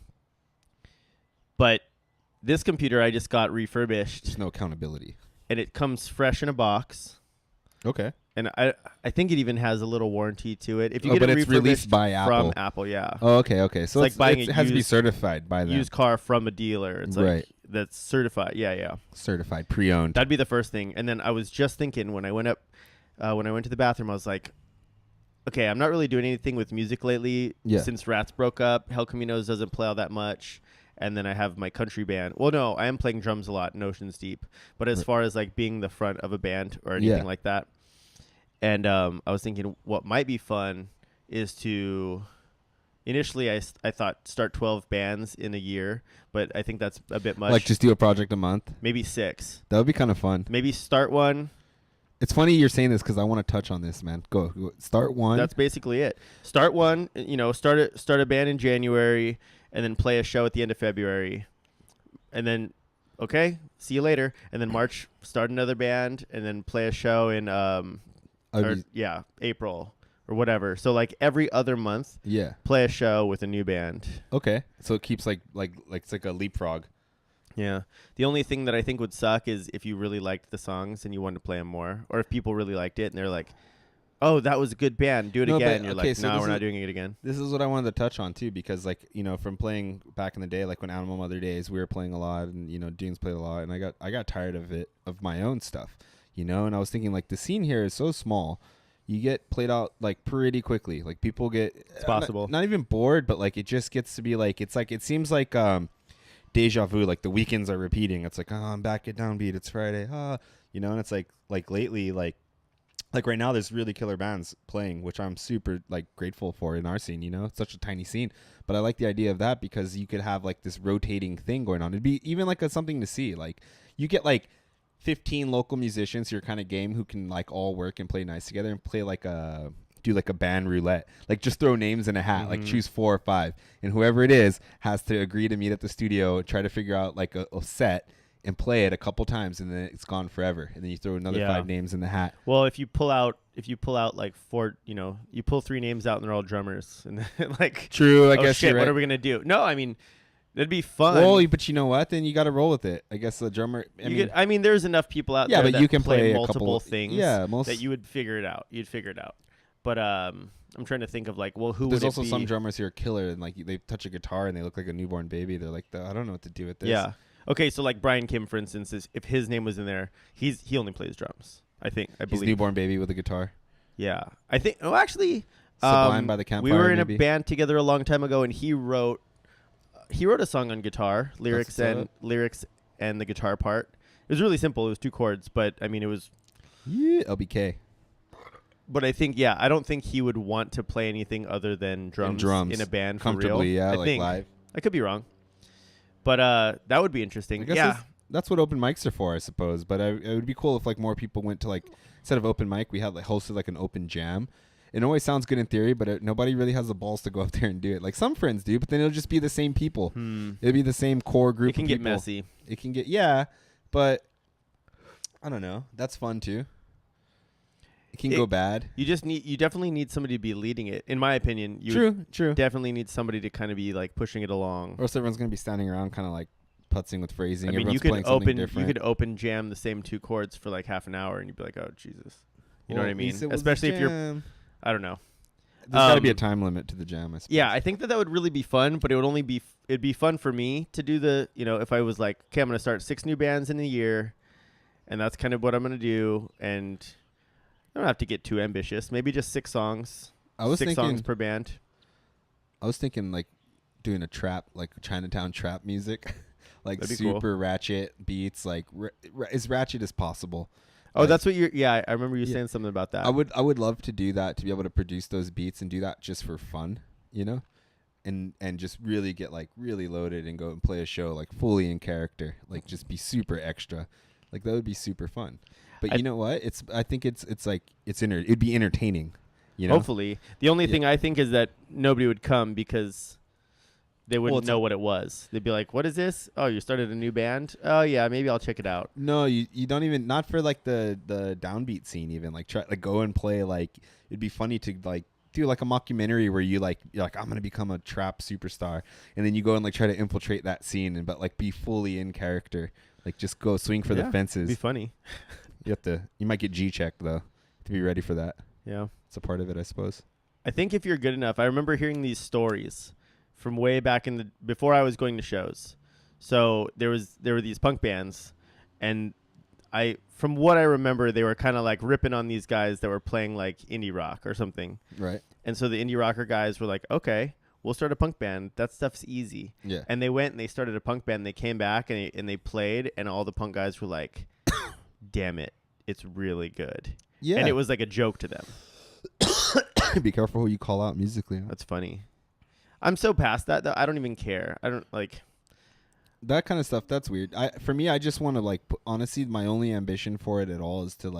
B: this computer I just got refurbished,
C: there's no accountability.
B: and it comes fresh in a box.
C: Okay.
B: And I think it even has a little warranty to it. If you
C: Oh,
B: get
C: but
B: it
C: it's
B: refurbished
C: released by Apple.
B: from Apple, yeah.
C: Oh, okay. So
B: like buying
C: it
B: a
C: has to be
B: used-
C: certified by them.
B: Used car from a dealer. It's
C: Right.
B: like that's certified. Yeah.
C: Certified, pre-owned.
B: That'd be the first thing. And then I was just thinking when I went to the bathroom, I was like, okay, I'm not really doing anything with music lately since Rats broke up. Hell Caminos doesn't play all that much. And then I have my country band. Well, no, I am playing drums a lot in Oceans Deep. But as far as like being the front of a band or anything like that. And I was thinking what might be fun is to initially I thought start 12 bands in a year, but I think that's a bit much.
C: Like just do a project a month.
B: Maybe 6.
C: That would be kind of fun.
B: Maybe start one.
C: It's funny you're saying this because I want to touch on this, man. Go. Start one.
B: That's basically it. Start one, start a band in January and then play a show at the end of February. And then okay, see you later. And then March start another band and then play a show in April or whatever. So like every other month, play a show with a new band.
C: Okay. So it keeps like it's like a leapfrog.
B: Yeah. The only thing that I think would suck is if you really liked the songs and you wanted to play them more, or if people really liked it and they're like, "Oh, that was a good band. Do it again." You're like, "No, we're not doing it again."
C: This is what I wanted to touch on too, because like from playing back in the day, like when Animal Mother Days, we were playing a lot, and Dunes played a lot, and I got tired of my own stuff, and I was thinking like the scene here is so small. You get played out like pretty quickly. Like people get
B: it's possible.
C: Not even bored, but like it just gets to be like it seems like deja vu, like the weekends are repeating. It's like, oh, I'm back at Downbeat, it's Friday, and it's like lately, like right now there's really killer bands playing, which I'm super like grateful for in our scene. It's such a tiny scene, but I like the idea of that because you could have like this rotating thing going on. It'd be even like something to see. Like you get like 15 local musicians who are kind of game, who can like all work and play nice together and play like do like a band roulette, like just throw names in a hat, like choose 4 or 5, and whoever it is has to agree to meet at the studio, try to figure out like a set, and play it a couple times, and then it's gone forever, and then you throw another
B: Yeah.
C: 5 names in the hat.
B: Well, if you pull out like 4, you pull 3 names out and they're all drummers, and then like,
C: True, I
B: oh
C: guess
B: shit,
C: you're
B: what
C: right.
B: are we gonna do? No, I mean, that'd be fun.
C: Well, but you know what? Then you got to roll with it. I guess the drummer.
B: I mean, there's enough people out
C: Yeah,
B: there
C: but
B: that
C: you can play a
B: multiple
C: couple
B: things.
C: Yeah,
B: that you would figure it out. You'd figure it out. But I'm trying to think of like, well, who
C: There's
B: would
C: also
B: it be?
C: some drummers who are killer, and like they touch a guitar and they look like a newborn baby. They're like, I don't know what to do with this.
B: Yeah. Okay, so like Brian Kim, for instance, if his name was in there, he only plays drums. I
C: He's
B: believe.
C: newborn baby with a guitar.
B: Yeah, I think. Oh, actually,
C: Sublime by the Campfire.
B: we were in
C: maybe.
B: a band together a long time ago, and he wrote a song on guitar, lyrics
C: what's
B: and the guitar part. It was really simple. It was 2 chords, but I mean, it was.
C: Yeah, LBK.
B: But I think, I don't think he would want to play anything other than drums, in a band for real.
C: Comfortably, yeah,
B: I
C: like
B: think.
C: live.
B: I could be wrong, but that would be interesting.
C: I guess that's what open mics are for, I suppose. But it would be cool if like more people went to like, instead of open mic, we had like hosted like an open jam. It always sounds good in theory, but nobody really has the balls to go up there and do it. Like some friends do, but then it'll just be the same people. It'll be the same core group.
B: It can
C: of
B: get
C: people.
B: messy.
C: It can get but I don't know. That's fun too. It can go bad.
B: You definitely need somebody to be leading it. In my opinion,
C: True.
B: definitely need somebody to kind of be like pushing it along.
C: Or else everyone's gonna be standing around, kind of like putzing with phrasing.
B: I mean,
C: Everyone's playing something different.
B: you could open jam the same 2 chords for like half an hour, and you'd be like, oh Jesus, you know what I mean? Especially if you're, I don't know.
C: There's got to be a time limit to the jam, I suppose.
B: Yeah, I think that would really be fun, but it would only be it'd be fun for me to do if I was like, okay, I'm gonna start 6 new bands in a year, and that's kind of what I'm gonna do, and I don't have to get too ambitious. Maybe just 6 songs.
C: I was
B: 6
C: thinking
B: songs per band.
C: I was thinking like doing a trap, like Chinatown trap music, like
B: That'd be
C: super
B: cool.
C: ratchet beats, like as ratchet as possible.
B: Oh,
C: Like,
B: that's what you're. Yeah, I remember you
C: Yeah.
B: saying something about that.
C: I would love to do that, to be able to produce those beats and do that just for fun, and just really get like really loaded and go and play a show like fully in character, like just be super extra, like that would be super fun. But you know what? I think it'd be entertaining,
B: Hopefully, the only
C: Yeah.
B: thing I think is that nobody would come because they wouldn't
C: it's
B: know what it was. They'd be like, "What is this? Oh, you started a new band? Oh yeah, maybe I'll check it out."
C: No, you don't even, not for like the downbeat scene even, like try like go and play, like it'd be funny to like do like a mockumentary where you're like I'm gonna become a trap superstar, and then you go and like try to infiltrate that scene but like be fully in character, like just go swing for the
B: It'd
C: fences.
B: be funny.
C: You might get G-checked though to be ready for that.
B: Yeah,
C: It's a part of it, I suppose.
B: I think if you're good enough, I remember hearing these stories from way back before I was going to shows. So there were these punk bands, and from what I remember, they were kind of like ripping on these guys that were playing like indie rock or something.
C: Right.
B: And so the indie rocker guys were like, okay, we'll start a punk band. That stuff's easy.
C: Yeah.
B: And they went and they started a punk band. They came back and they played, and all the punk guys were like, damn it, it's really good.
C: Yeah.
B: And it was like a joke to them.
C: Be careful who you call out musically. Huh?
B: That's funny. I'm so past that, though. I don't even care. I don't like.
C: That kind of stuff, that's weird. For me, I just want to like honestly, my only ambition for it at all is to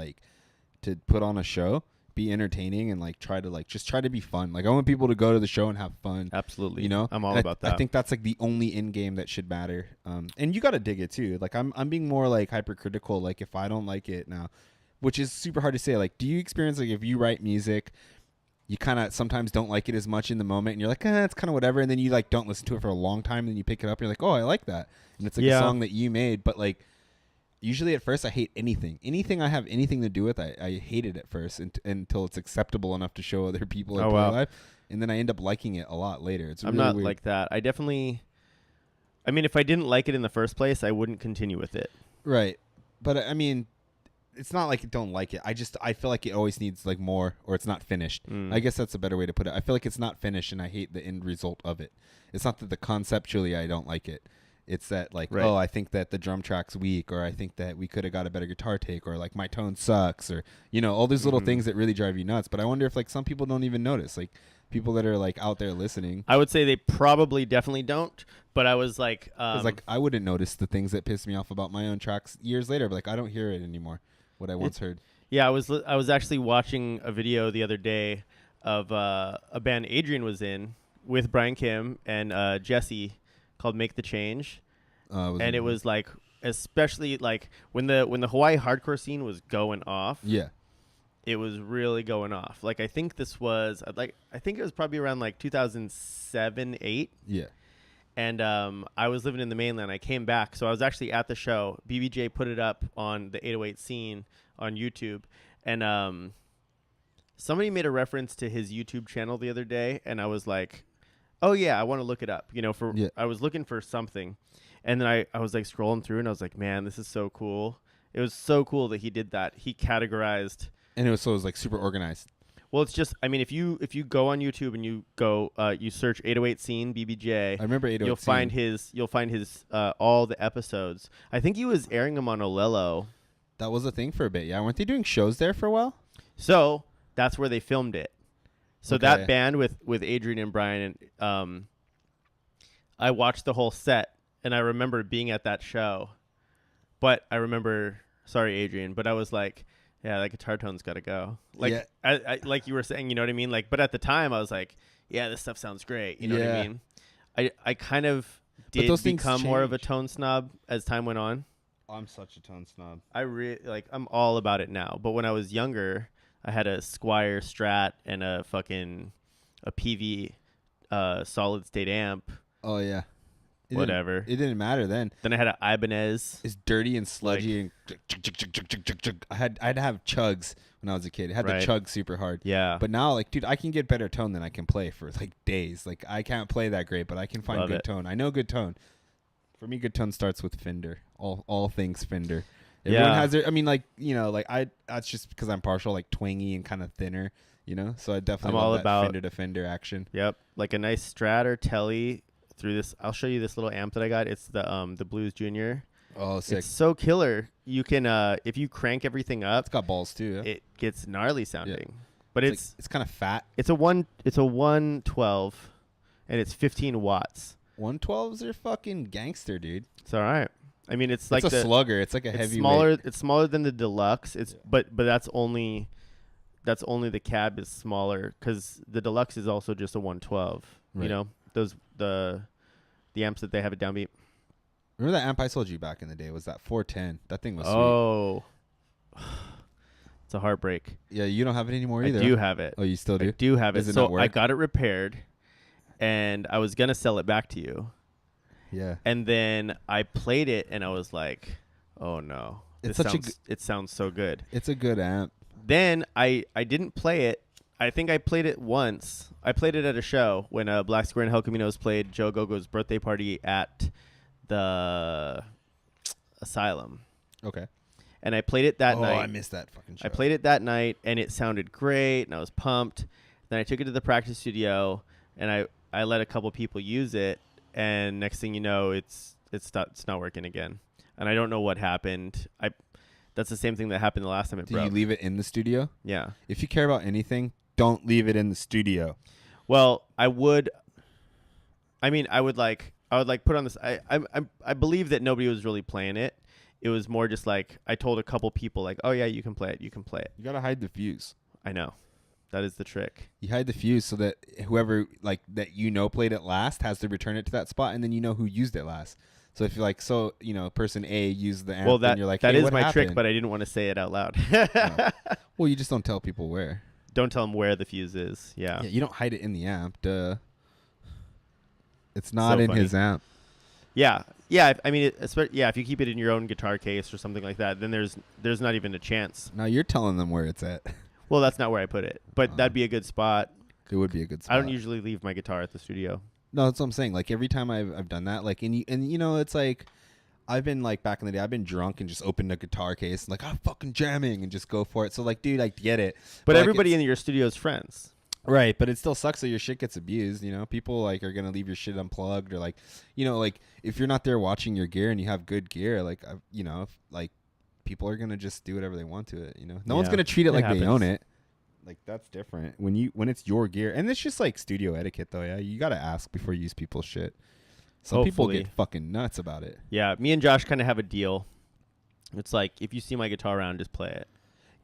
C: put on a show, be entertaining, and like try to be fun. Like I want people to go to the show and have fun.
B: Absolutely. I'm all
C: And
B: about that.
C: I think that's like the only end game that should matter. And you got to dig it too. Like I'm being more like hypercritical. Like if I don't like it now, which is super hard to say. Like, do you experience like if you write music, you kind of sometimes don't like it as much in the moment, and you're like, it's kind of whatever, and then you like don't listen to it for a long time, and then you pick it up, and you're like, oh, I like that, and it's like a song that you made, but like usually at first I hate anything I have anything to do with. I hate it at first until it's acceptable enough to show other people in real life, and then I end up liking it a lot later. I'm really
B: not
C: weird.
B: like that. I mean, if I didn't like it in the first place, I wouldn't continue with it.
C: Right, but I mean, it's not like I don't like it. I feel like it always needs like more, or it's not finished. I guess that's a better way to put it. I feel like it's not finished, and I hate the end result of it. It's not that conceptually I don't like it. It's that like,
B: Right.
C: oh, I think that the drum track's weak, or I think that we could have got a better guitar take, or like my tone sucks, or all these little things that really drive you nuts. But I wonder if like some people don't even notice, like people that are like out there listening.
B: I would say they probably definitely don't. But I was like,
C: 'Cause, like I wouldn't notice the things that piss me off about my own tracks years later. But like I don't hear it anymore. What I once heard.
B: yeah, I was actually watching a video the other day of a band Adrian was in with Brian Kim and Jesse called Make the Change. And it was like especially like when the Hawaii hardcore scene was going off.
C: Yeah.
B: It was really going off. Like I think this was I think it was probably around like 2007, 8.
C: Yeah.
B: And I was living in the mainland. I came back, so I was actually at the show. BBJ put it up on the 808 scene on YouTube, and somebody made a reference to his YouTube channel the other day, and I was like, "Oh yeah, I want to look it up." I was looking for something, and then I was like scrolling through, and I was like, "Man, this is so cool." It was so cool that he did that. He categorized,
C: And it was like super organized.
B: well, it's just, I mean, if you go on YouTube and you go you search 808 scene BBJ,
C: I remember 808
B: you'll find his all the episodes. I think he was airing them on Olelo.
C: That was a thing for a bit. Yeah. Weren't they doing shows there for a while?
B: So that's where they filmed it. So
C: Okay.
B: that band with Adrian and Brian, and I watched the whole set, and I remember being at that show. But I remember, sorry, Adrian, but I was like, yeah, that guitar tone's got to go. Like,
C: Yeah.
B: I like you were saying, you know what I mean? Like, but at the time, I was like, yeah, this stuff sounds great. You know what I
C: Yeah.
B: mean? I kind of did
C: those things
B: become more of a
C: change.
B: tone snob as time went on.
C: I'm such a tone snob.
B: I'm all about it now. But when I was younger, I had a Squier Strat and a PV solid state amp,
C: Oh yeah.
B: whatever.
C: It didn't matter then.
B: Then I had an Ibanez.
C: It's dirty and sludgy and I had to have chugs when I was a kid. I had
B: Right.
C: to chug super hard.
B: Yeah.
C: But now, like, dude, I can get better tone than I can play for like days. Like, I can't play that great, but I can find
B: Love
C: good
B: it.
C: tone. I know good tone. For me, good tone starts with Fender. All things Fender.
B: Yeah.
C: Everyone has their. I mean, like, you know, like that's just because I'm partial, like twangy and kind of thinner. You know, so I definitely
B: I'm all
C: love that
B: about-
C: Fender to Fender action.
B: Yep. Like a nice Strat or Telly through this. I'll show you this little amp that I got. It's the Blues Junior.
C: Oh, sick.
B: It's so killer. You can if you crank everything up,
C: It's got balls too. Yeah.
B: it gets gnarly sounding. But
C: It's kind of fat.
B: it's a 112 and it's 15 watts.
C: 112s are fucking gangster, dude.
B: It's all right. I mean, it's like
C: It's a
B: the
C: slugger. It's like a
B: it's
C: heavy.
B: smaller.
C: weight.
B: It's smaller than the deluxe. It's but that's only the cab is smaller because the deluxe is also just a 112.
C: Right.
B: You know, those the amps that they have at Downbeat.
C: Remember that amp I sold you back in the day? Was that 410? That thing was sweet.
B: Oh, it's a heartbreak.
C: Yeah, you don't have it anymore either.
B: I do have it.
C: Oh, you still do?
B: I do have
C: Does
B: it.
C: it
B: So
C: not work?
B: I got it repaired, and I was gonna sell it back to you.
C: Yeah.
B: And then I played it, and I was like, "Oh no,
C: It's
B: this
C: such a
B: sounds, it sounds so good."
C: It's a good amp.
B: Then I didn't play it. I think I played it once. I played it at a show when Black Square and Hell Caminos played Joe Gogo's birthday party at the Asylum,
C: Okay.
B: and I played it that night.
C: I missed that fucking show.
B: I played it that night, and it sounded great, and I was pumped. Then I took it to the practice studio, and I let a couple people use it, and next thing you know, it's not working again, and I don't know what happened. That's the same thing that happened the last time it
C: Do
B: broke.
C: you leave it in the studio?
B: Yeah.
C: If you care about anything, don't leave it in the studio.
B: Well, I would put on this. I believe that nobody was really playing it. It was more just like I told a couple people like, oh yeah, you can play it. You can play it.
C: You gotta hide the fuse.
B: I know. That is the trick.
C: You hide the fuse so that whoever like that played it last has to return it to that spot, and then you know who used it last. So if you're like, person A used the amp,
B: Well,
C: and you're like,
B: that
C: hey,
B: is
C: what
B: my trick,
C: happened?
B: but I didn't want to say it out loud.
C: No. Well, you just don't tell people where.
B: Don't tell them where the fuse is. Yeah.
C: Yeah, you don't hide it in the amp. Duh. It's not
B: So
C: in
B: funny.
C: his amp.
B: Yeah. Yeah. I mean, if you keep it in your own guitar case or something like that, then there's not even a chance.
C: Now you're telling them where it's at.
B: Well, that's not where I put it, but that'd be a good spot.
C: It would be a good spot.
B: I don't usually leave my guitar at the studio.
C: No, that's what I'm saying. Like every time I've done that, like and it's like I've been like back in the day, I've been drunk and just opened a guitar case and like I'm fucking jamming and just go for it. So like, dude, I get it.
B: But
C: like,
B: everybody
C: it's-
B: in your studio is friends.
C: right, but it still sucks that your shit gets abused. You know, people like are gonna leave your shit unplugged or like, like if you're not there watching your gear and you have good gear, like like people are gonna just do whatever they want to it. You know, no one's
B: Yeah,
C: gonna treat it
B: it
C: like they own
B: happens.
C: it. Like that's different when it's your gear, and it's just like studio etiquette though. Yeah, you gotta ask before you use people's shit. Some people
B: Hopefully.
C: get fucking nuts about it.
B: Yeah, me and Josh kind of have a deal. It's like if you see my guitar around, just play it.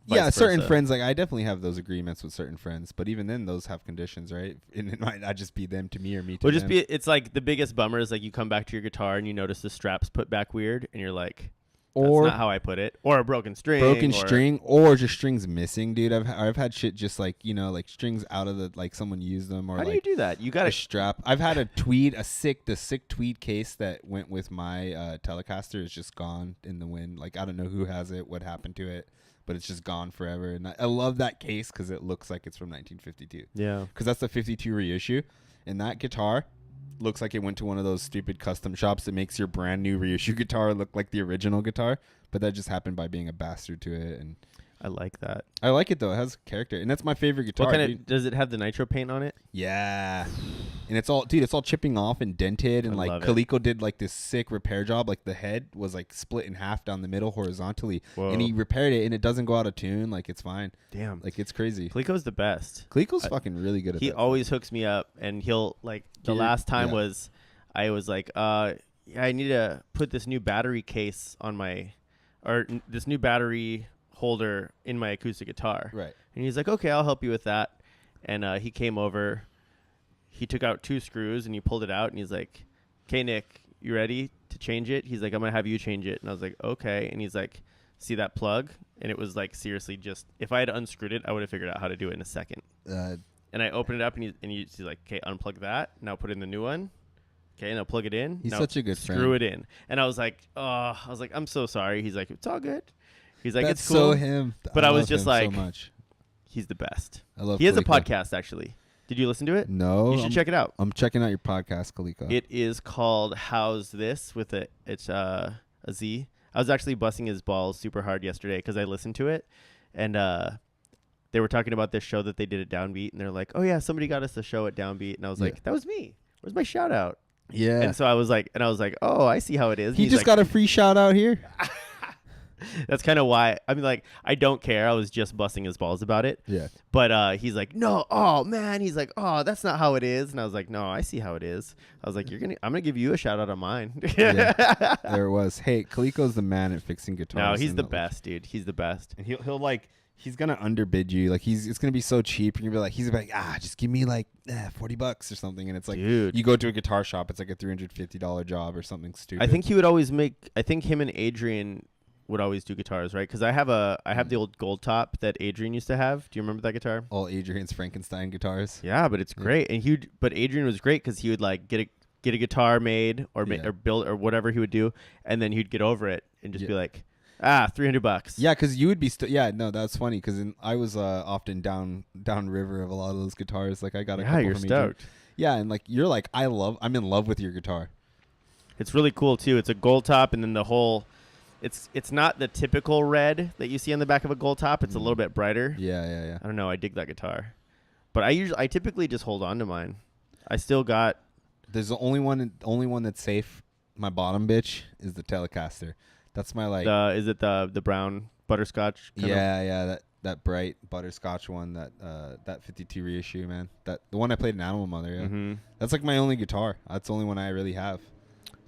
C: Yeah,
B: vice
C: certain
B: versa.
C: friends, like I definitely have those agreements with certain friends, but even then, those have conditions, right? And it might not just be them to me or me to
B: Well,
C: them.
B: just be. It's like the biggest bummer is like you come back to your guitar and you notice the straps put back weird, and you're like,
C: or
B: that's not how I put it, or a broken string,
C: broken
B: or,
C: string, or just strings missing, dude. I've had shit just like like strings out of the like someone used them or
B: How do
C: like
B: you do that? You got
C: a
B: to.
C: strap. I've had the sick tweed case that went with my Telecaster is just gone in the wind. Like I don't know who has it, what happened to it, but it's just gone forever. And I love that case because it looks like it's from 1952.
B: Yeah.
C: Because that's the 52 reissue, and that guitar looks like it went to one of those stupid custom shops that makes your brand new reissue guitar look like the original guitar. But that just happened by being a bastard to it, and
B: I like that.
C: I like it though. It has character, and that's my favorite guitar.
B: What kind
C: dude.
B: of does it have the nitro paint on it?
C: Yeah, and it's all chipping off and dented, and
B: I
C: like
B: love it.
C: Coleco did like this sick repair job. Like the head was like split in half down the middle horizontally,
B: Whoa.
C: and he repaired it, and it doesn't go out of tune. Like it's fine.
B: Damn.
C: Like it's crazy.
B: Coleco's the best.
C: Coleco's fucking really good at
B: He
C: that.
B: always hooks me up, and he'll like the
C: Dude,
B: last time
C: yeah.
B: was I was like, yeah, I need to put this new battery case on my, this new battery holder in my acoustic guitar.
C: Right.
B: And he's like, okay, I'll help you with that. And he came over, he took out 2 screws and he pulled it out, and he's like, okay, Nick, you ready to change it? He's like, I'm gonna have you change it. And I was like, okay. And he's like, see that plug? And it was like, seriously, just if I had unscrewed it, I would have figured out how to do it in a second. And I opened it up, and he's like, okay, unplug that. Now put in the new one. Okay, now plug it in.
C: He's
B: now
C: such a good
B: screw
C: friend.
B: it in. And I was like, I'm so sorry. He's like, it's all good. He's like,
C: That's
B: it's cool.
C: so him.
B: But I was
C: love
B: just
C: him
B: like,
C: so much.
B: He's the best.
C: I love.
B: He has a
C: Coleco.
B: podcast, actually. Did you listen to it?
C: No,
B: You should check it out.
C: I'm checking out your podcast, Coleco.
B: It is called How's This with it's a Z. I was actually busting his balls super hard yesterday because I listened to it, and they were talking about this show that they did at Downbeat, and they're like, oh yeah, somebody got us a show at Downbeat, and I was
C: Yeah.
B: like, that was me. Where's my shout out?
C: Yeah.
B: And so I was like, oh, I see how it is.
C: He
B: And
C: just
B: he's
C: got a free shout out here.
B: like, that's kind of why. I mean, like, I don't care. I was just busting his balls about it.
C: Yeah.
B: But he's like, no, oh man, he's like, oh, that's not how it is. And I was like, no, I see how it is. I was like, I'm gonna give you a shout out on mine.
C: Yeah. There it was. Hey, Coleco's the man at fixing guitars.
B: No, he's
C: and
B: the best, dude. He's the best.
C: And he'll like he's gonna underbid you. Like it's gonna be so cheap. And you're gonna be like, he's gonna be like, just give me like $40 or something. And it's like,
B: Dude.
C: you go to a guitar shop, it's like a $350 job or something stupid.
B: I think he would always I think him and Adrian would always do guitars, right? Because I have the old gold top that Adrian used to have. Do you remember that guitar?
C: all Adrian's Frankenstein guitars.
B: Yeah, but it's great. And but Adrian was great because he would like get a guitar made or
C: Yeah.
B: or build or whatever he would do, and then he'd get over it and just
C: Yeah.
B: be like, $300.
C: Yeah, because you would be no, that's funny because I was often down river of a lot of those guitars. Like I got a couple
B: You're
C: from Adrian.
B: stoked.
C: Yeah, and like you're like I'm in love with your guitar.
B: It's really cool too. It's a gold top, and then the whole. It's not the typical red that you see on the back of a gold top. It's a little bit brighter.
C: Yeah.
B: I don't know. I dig that guitar, but I typically just hold on to mine. I still got.
C: There's the only one that's safe. My bottom bitch is the Telecaster. That's my like.
B: Is it the brown butterscotch? kind of?
C: Yeah. That bright butterscotch one. That 52 reissue, man. The one I played in Animal Mother. Yeah.
B: Mm-hmm.
C: That's like my only guitar. That's the only one I really have.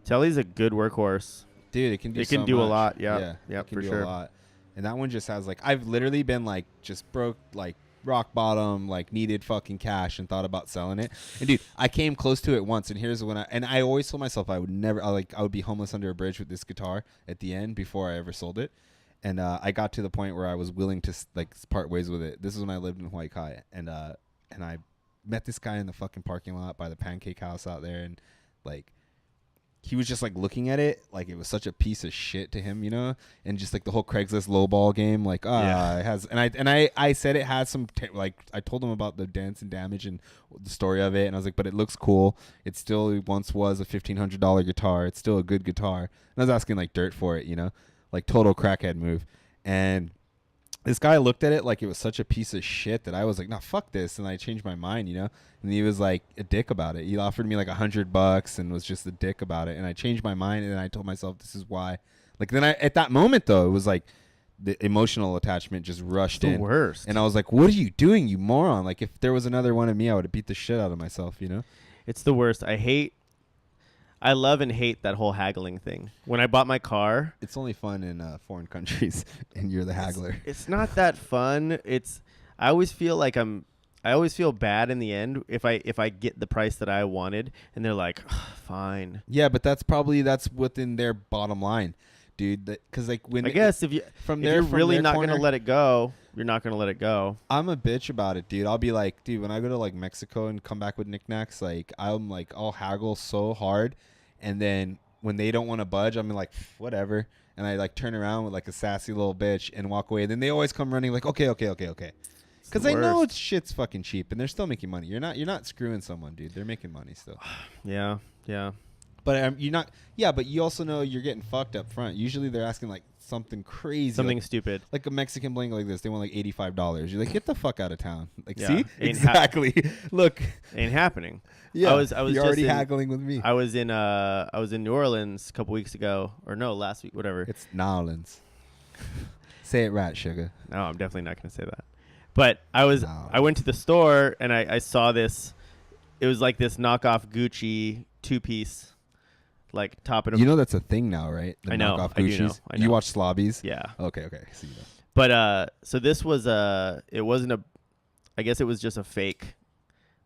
B: Telly's a good workhorse.
C: Dude, it can do.
B: It can
C: so
B: do a
C: much.
B: lot, yeah. Yeah,
C: it can
B: for
C: do
B: sure.
C: a lot. And that one just has like I've literally been like just broke like rock bottom, like needed fucking cash and thought about selling it. And dude, I came close to it once, and here's when I always told myself I would be homeless under a bridge with this guitar at the end before I ever sold it. And I got to the point where I was willing to like part ways with it. This is when I lived in Hawaii Kai, and I met this guy in the fucking parking lot by the Pancake House out there, and like. He was just like looking at it like it was such a piece of shit to him, you know, and just like the whole Craigslist lowball game, like it has, and I said it has some like I told him about the dents and damage and the story of it, and I was like, but it looks cool. It still once was a $1,500 guitar. It's still a good guitar, and I was asking like dirt for it, you know, like total crackhead move, and. This guy looked at it like it was such a piece of shit that I was like, "No, fuck this," and I changed my mind, you know. And he was like a dick about it. He offered me like $100 and was just a dick about it. And I changed my mind, and I told myself, "This is why." Like then at that moment though, it was like the emotional attachment just rushed in.
B: The worst.
C: And I was like, "What are you doing, you moron?" Like if there was another one of me, I would have beat the shit out of myself, you know.
B: It's the worst. I I love and hate that whole haggling thing. When I bought my car,
C: It's only fun in foreign countries, and you're the haggler.
B: it's not that fun. I always feel like I always feel bad in the end if I get the price that I wanted and they're like, fine.
C: Yeah, but that's within their bottom line, dude. Because like when
B: I guess if you're really not gonna let it go, you're not gonna let it go.
C: I'm a bitch about it, dude. I'll be like, dude, when I go to like Mexico and come back with knickknacks, like I'll haggle so hard, and then when they don't want to budge, I'm like, whatever, and I like turn around with like a sassy little bitch and walk away. Then they always come running like, okay. Because I know it's shit's fucking cheap, and they're still making money. You're not screwing someone, dude. They're making money still.
B: Yeah.
C: But you're not. Yeah, but you also know you're getting fucked up front. Usually they're asking like something crazy,
B: Something
C: like,
B: stupid.
C: like a Mexican blanket like this. They want like $85. You're like, get the fuck out of town. Like,
B: Yeah,
C: see,
B: ain't
C: exactly. Look,
B: Ain't happening.
C: yeah,
B: I was
C: you're
B: just
C: already
B: in-
C: haggling with me.
B: I was in New Orleans a couple weeks ago, or no, last week, whatever.
C: It's Nolans. Say it right, sugar.
B: No, I'm definitely not going to say that. But I went to the store and I saw this. It was like this knockoff Gucci 2-piece, like top and
C: You know that's a thing now, right? The
B: I know,
C: knockoff
B: I do know,
C: Guccis.
B: I
C: You
B: know.
C: watch Slobbies?
B: yeah.
C: Okay. So you know.
B: But so this was it wasn't I guess it was just a fake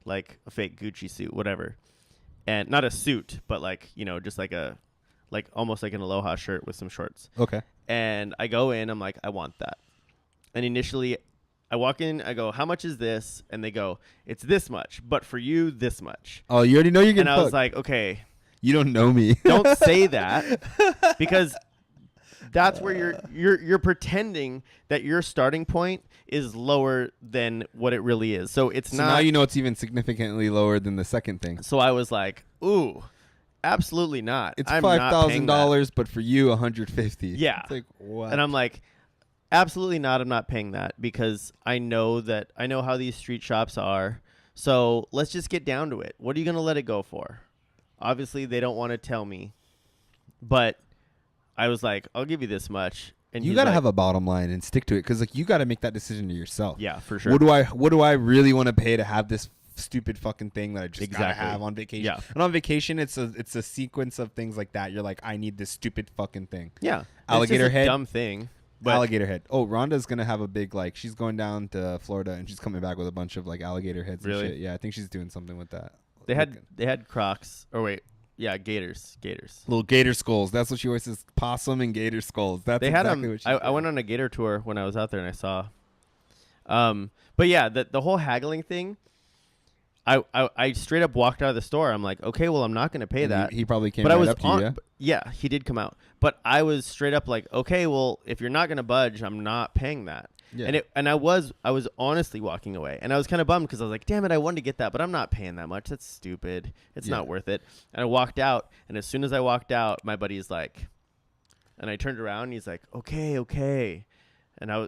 B: Gucci suit, whatever, and not a suit, but like just like almost like an Aloha shirt with some shorts.
C: Okay.
B: And I go in, I'm like, I want that. And initially, I walk in, I go, how much is this? And they go, it's this much, but for you, this much.
C: Oh, you already know you're getting
B: And I was
C: fucked.
B: like, okay,
C: You don't know me.
B: don't say that, because that's where you're pretending that your starting point is lower than what it really is. So it's
C: So
B: not.
C: now you know it's even significantly lower than the second thing.
B: So I was like, ooh, absolutely not.
C: It's
B: I'm not paying that.
C: $5,000, but for you, $150.
B: Yeah.
C: It's like what?
B: And I'm like, absolutely not. I'm not paying that because I know how these street shops are. So let's just get down to it. What are you going to let it go for? Obviously, they don't want to tell me. But I was like, I'll give you this much. And
C: you
B: he's
C: got to
B: like,
C: have a bottom line and stick to it because like you got to make that decision to yourself.
B: Yeah, for sure.
C: What do I really want to pay to have this stupid fucking thing that I just gotta
B: Exactly.
C: have on vacation?
B: Yeah.
C: And on vacation, it's a sequence of things like that. You're like, I need this stupid fucking thing.
B: Yeah.
C: Alligator
B: it's just
C: head.
B: a dumb thing. But
C: Alligator head. Oh, Rhonda's gonna have a big like. She's going down to Florida and she's coming back with a bunch of like alligator heads.
B: Really?
C: And shit. Yeah, I think she's doing something with that.
B: they had Crocs. Or wait. Yeah, gators.
C: Little gator skulls. That's what she always says. Possum and gator skulls. That's
B: They had
C: exactly what she
B: I went on a gator tour when I was out there and I saw. But yeah, the whole haggling thing. I straight up walked out of the store. I'm like, okay, well, I'm not going to pay that.
C: He probably came
B: but
C: right
B: I was
C: up to you, yeah?
B: yeah, he did come out. But I was straight up like, okay, well, if you're not going to budge, I'm not paying that.
C: Yeah.
B: And I was honestly walking away, and I was kind of bummed because I was like, damn it, I wanted to get that, but I'm not paying that much. That's stupid. It's
C: Yeah.
B: not worth it. And I walked out, and as soon as I walked out, my buddy's like, and I turned around, and he's like, okay, and I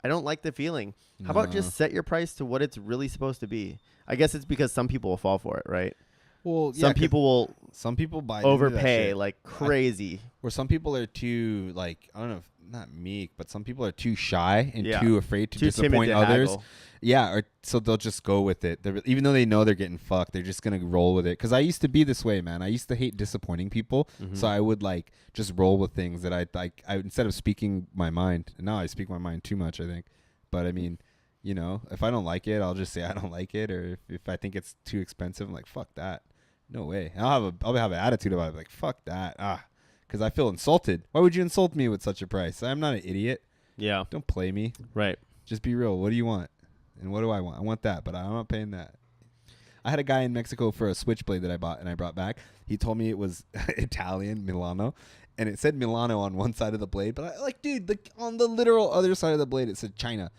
B: don't like the feeling. How about just set your price to what it's really supposed to be? I guess it's because some people will fall for it, right?
C: Well,
B: Some people will
C: some people buy into that
B: overpay
C: shit.
B: like crazy.
C: Or some people are too like I don't know, if, not meek, but some people are too shy and
B: Yeah.
C: too afraid to
B: Too timid
C: disappoint
B: to
C: others.
B: haggle.
C: Yeah, or so they'll just go with it. Even though they know they're getting fucked, they're just gonna roll with it. Because I used to be this way, man. I used to hate disappointing people, so I would like just roll with things that I like. I instead of speaking my mind, and now I speak my mind too much, I think. But I mean, you know, if I don't like it, I'll just say I don't like it. Or if I think it's too expensive, I'm like, fuck that. No way. And I'll have an attitude about it, like fuck that. Because I feel insulted. Why would you insult me with such a price? I'm not an idiot.
B: Yeah,
C: Don't play me.
B: right.
C: Just be real. What do you want? And what do I want? I want that, but I'm not paying that. I had a guy in Mexico for a switchblade that I bought and I brought back. He told me it was Italian, Milano, and it said Milano on one side of the blade. But I like, dude, on the literal other side of the blade, it said China.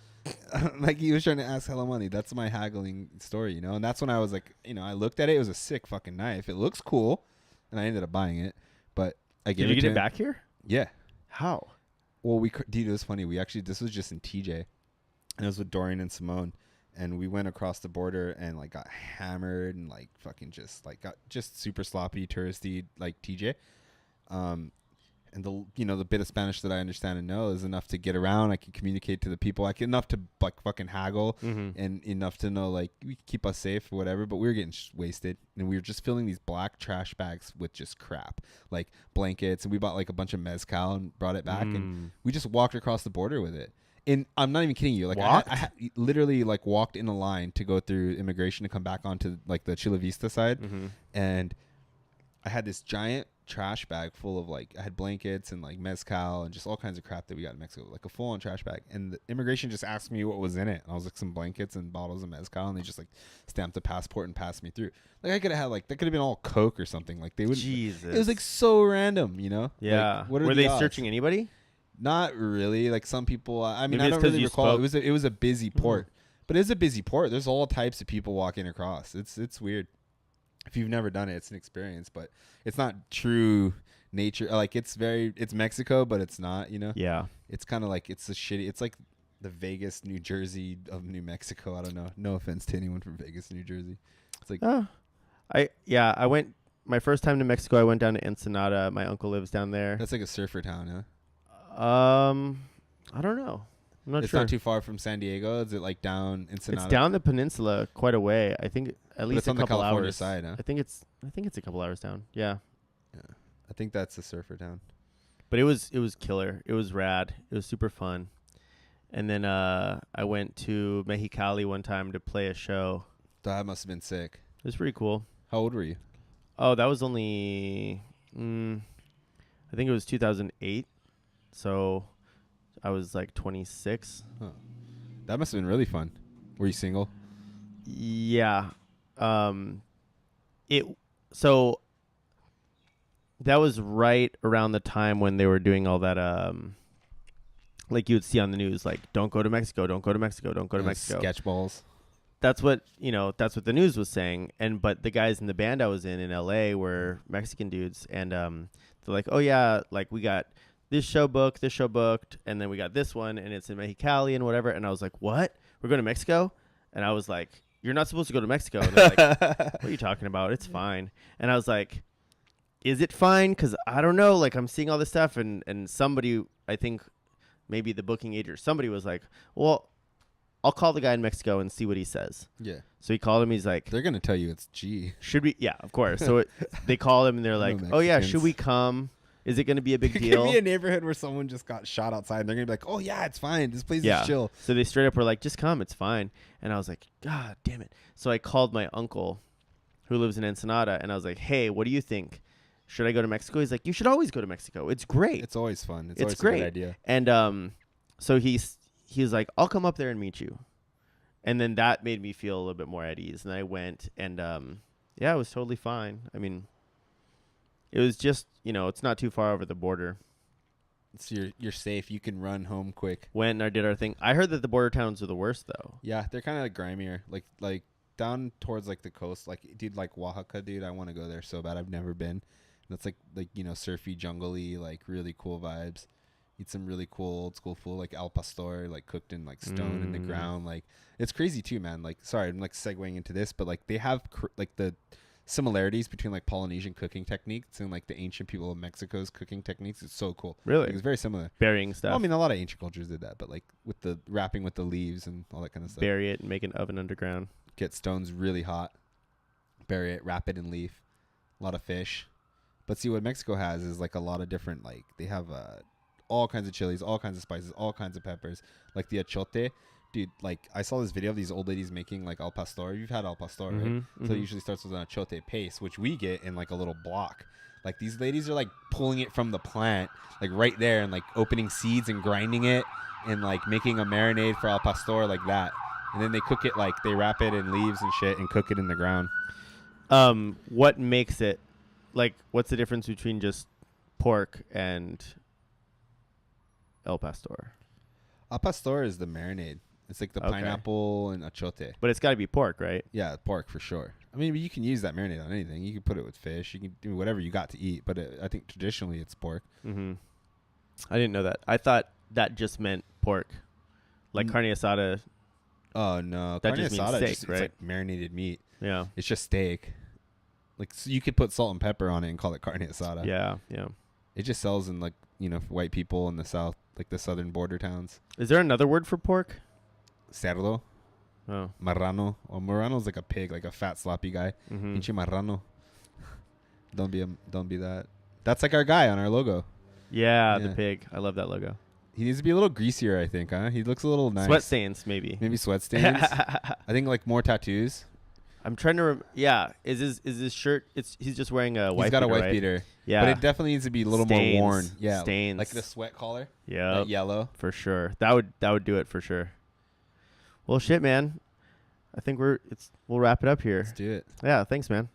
C: Like he was trying to ask hella money. That's my haggling story, you know. And that's when I was like, you know, I looked at it. It was a sick fucking knife. It looks cool, and I ended up buying it. But I gave
B: Did you
C: it
B: get
C: to
B: it
C: him.
B: back here?
C: Yeah.
B: How?
C: Well, dude, it was funny. This was just in TJ, and it was with Dorian and Simone, and we went across the border and like got hammered and like fucking just like got just super sloppy touristy like TJ. And the bit of Spanish that I understand and know is enough to get around. I can communicate to the people. I can enough to like fucking haggle and enough to know like we keep us safe or whatever. But we were getting wasted, and we were just filling these black trash bags with just crap, like blankets. And we bought like a bunch of mezcal and brought it back, and we just walked across the border with it. And I'm not even kidding you. Like I literally like walked in a line to go through immigration to come back onto like the Chula Vista side, and I had this giant trash bag full of like I had blankets and like mezcal and just all kinds of crap that we got in Mexico, like a full on trash bag. And the immigration just asked me what was in it, and I was like some blankets and bottles of mezcal, and they just like stamped the passport and passed me through. Like I could have had like that could have been all Coke or something. Like they would.
B: Jesus.
C: It was like so random, you know.
B: Yeah.
C: Like, what are
B: Were
C: the
B: they
C: odds?
B: searching anybody?
C: Not really. Like some people. I mean,
B: Maybe
C: I
B: it's
C: don't
B: 'cause
C: really
B: you
C: recall.
B: spoke.
C: It was a busy port, but it is a busy port. There's all types of people walking across. It's weird. If you've never done it, it's an experience, but it's not true nature. Like it's Mexico, but it's not. You know.
B: Yeah.
C: It's kind of like it's like the Vegas, New Jersey of New Mexico. I don't know. No offense to anyone from Vegas, New Jersey. It's like
B: I went my first time to Mexico. I went down to Ensenada. My uncle lives down there.
C: that's like a surfer town, huh?
B: I don't know. I'm not
C: It's
B: sure.
C: not too far from San Diego. Is it like down Ensenada?
B: It's down the peninsula quite a way. I think at
C: But
B: least
C: it's
B: a
C: on the
B: couple
C: California
B: hours.
C: side, huh?
B: I think it's a couple hours down. Yeah.
C: I think that's a surfer town.
B: But it was killer. It was rad. It was super fun. And then I went to Mexicali one time to play a show.
C: That must have been sick.
B: It was pretty cool.
C: How old were you?
B: Oh, that was only I think it was 2008. So I was like 26.
C: Huh. That must have been really fun. Were you single?
B: Yeah. So that was right around the time when they were doing all that like you would see on the news, like don't go to Mexico, don't go to Mexico, don't go to Mexico.
C: Sketch balls.
B: That's what the news was saying. But the guys in the band I was in LA were Mexican dudes, and they're like, oh yeah, like we got this show booked, and then we got this one, and it's in Mexicali and whatever. And I was like, what? We're going to Mexico? And I was like, you're not supposed to go to Mexico. And they're like, what are you talking about? It's fine. And I was like, is it fine? Because I don't know. Like I'm seeing all this stuff, and somebody, I think maybe the booking agent or somebody was like, well, I'll call the guy in Mexico and see what he says.
C: Yeah.
B: So he called him. He's like,
C: They're going to tell you it's G.
B: should we? Yeah, of course. So they call him and they're like, oh yeah, should
C: Mexicans.
B: we come? Is it going to be a big
C: It
B: deal?
C: could be a neighborhood where someone just got shot outside, and they're going to be like, oh, yeah, it's fine. This place
B: Yeah.
C: is chill.
B: So they straight up were like, just come, it's fine. And I was like, God damn it. So I called my uncle who lives in Ensenada, and I was like, hey, what do you think? Should I go to Mexico? He's like, you should always go to Mexico. It's great.
C: It's always fun. It's
B: It's
C: always
B: great.
C: a good idea.
B: And so he was like, I'll come up there and meet you. And then that made me feel a little bit more at ease. And I went, and yeah, it was totally fine. I mean, it was just, it's not too far over the border.
C: So you're safe. You can run home quick.
B: Went and I did our thing. I heard that the border towns are the worst, though.
C: Yeah, they're kind of like grimier. Like down towards like the coast. Like, dude, like Oaxaca, dude. I want to go there so bad. I've never been. That's like surfy, jungly, like really cool vibes. Eat some really cool old school food like al pastor, like cooked in like stone in the ground. Like it's crazy too, man. Like sorry, I'm like segueing into this, but like they have like the similarities between like Polynesian cooking techniques and like the ancient people of Mexico's cooking techniques. It's so cool.
B: Really?
C: Like, it's very similar.
B: Burying stuff.
C: Well, I mean, a lot of ancient cultures did that, but like with the wrapping with the leaves and all that kind of stuff.
B: Bury it and make an oven underground.
C: Get stones really hot, bury it, wrap it in leaf. A lot of fish. But see, what Mexico has is like a lot of different, like they have all kinds of chilies, all kinds of spices, all kinds of peppers. Like the achote. Dude, like I saw this video of these old ladies making like al pastor. You've had al pastor, right? So it usually starts with an achote paste, which we get in like a little block. Like these ladies are like pulling it from the plant, like right there, and like opening seeds and grinding it and like making a marinade for al pastor like that. And then they cook it, like they wrap it in leaves and shit and cook it in the ground.
B: What makes it, like, what's the difference between just pork and el pastor?
C: Al pastor is the marinade. It's like the
B: Okay.
C: pineapple and achote.
B: But it's got to be pork, right?
C: Yeah, pork for sure. I mean, you can use that marinade on anything. You can put it with fish. You can do whatever you got to eat. But I think traditionally it's pork.
B: Mm-hmm. I didn't know that. I thought that just meant pork. Like carne asada.
C: Oh, no.
B: That
C: Carne
B: just means
C: asada
B: steak,
C: it's
B: right?
C: like marinated meat.
B: Yeah.
C: It's just steak. Like so you could put salt and pepper on it and call it carne asada.
B: Yeah. Yeah.
C: It just sells in like white people in the south, like the southern border towns.
B: Is there another word for pork?
C: Cerdo,
B: Oh.
C: marrano. Well, marrano's like a pig, like a fat sloppy guy.
B: Mm-hmm.
C: Pinche marrano. Don't be that. That's like our guy on our logo.
B: Yeah,
C: Yeah.
B: the pig. I love that logo.
C: He needs to be a little greasier, I think, huh? He looks a little nice.
B: Sweat stains, maybe.
C: Maybe sweat stains. I think like more tattoos.
B: I'm trying to. Yeah, is his shirt? He's just wearing a wife.
C: He's got a wife
B: right?
C: beater.
B: Yeah,
C: But it definitely needs to be a little
B: Stains.
C: more worn. Yeah.
B: Stains.
C: Like the sweat collar.
B: yeah,
C: That yellow.
B: for sure. That would do it for sure. Well, shit, man. I think we'll wrap it up here.
C: Let's do it.
B: Yeah, thanks, man.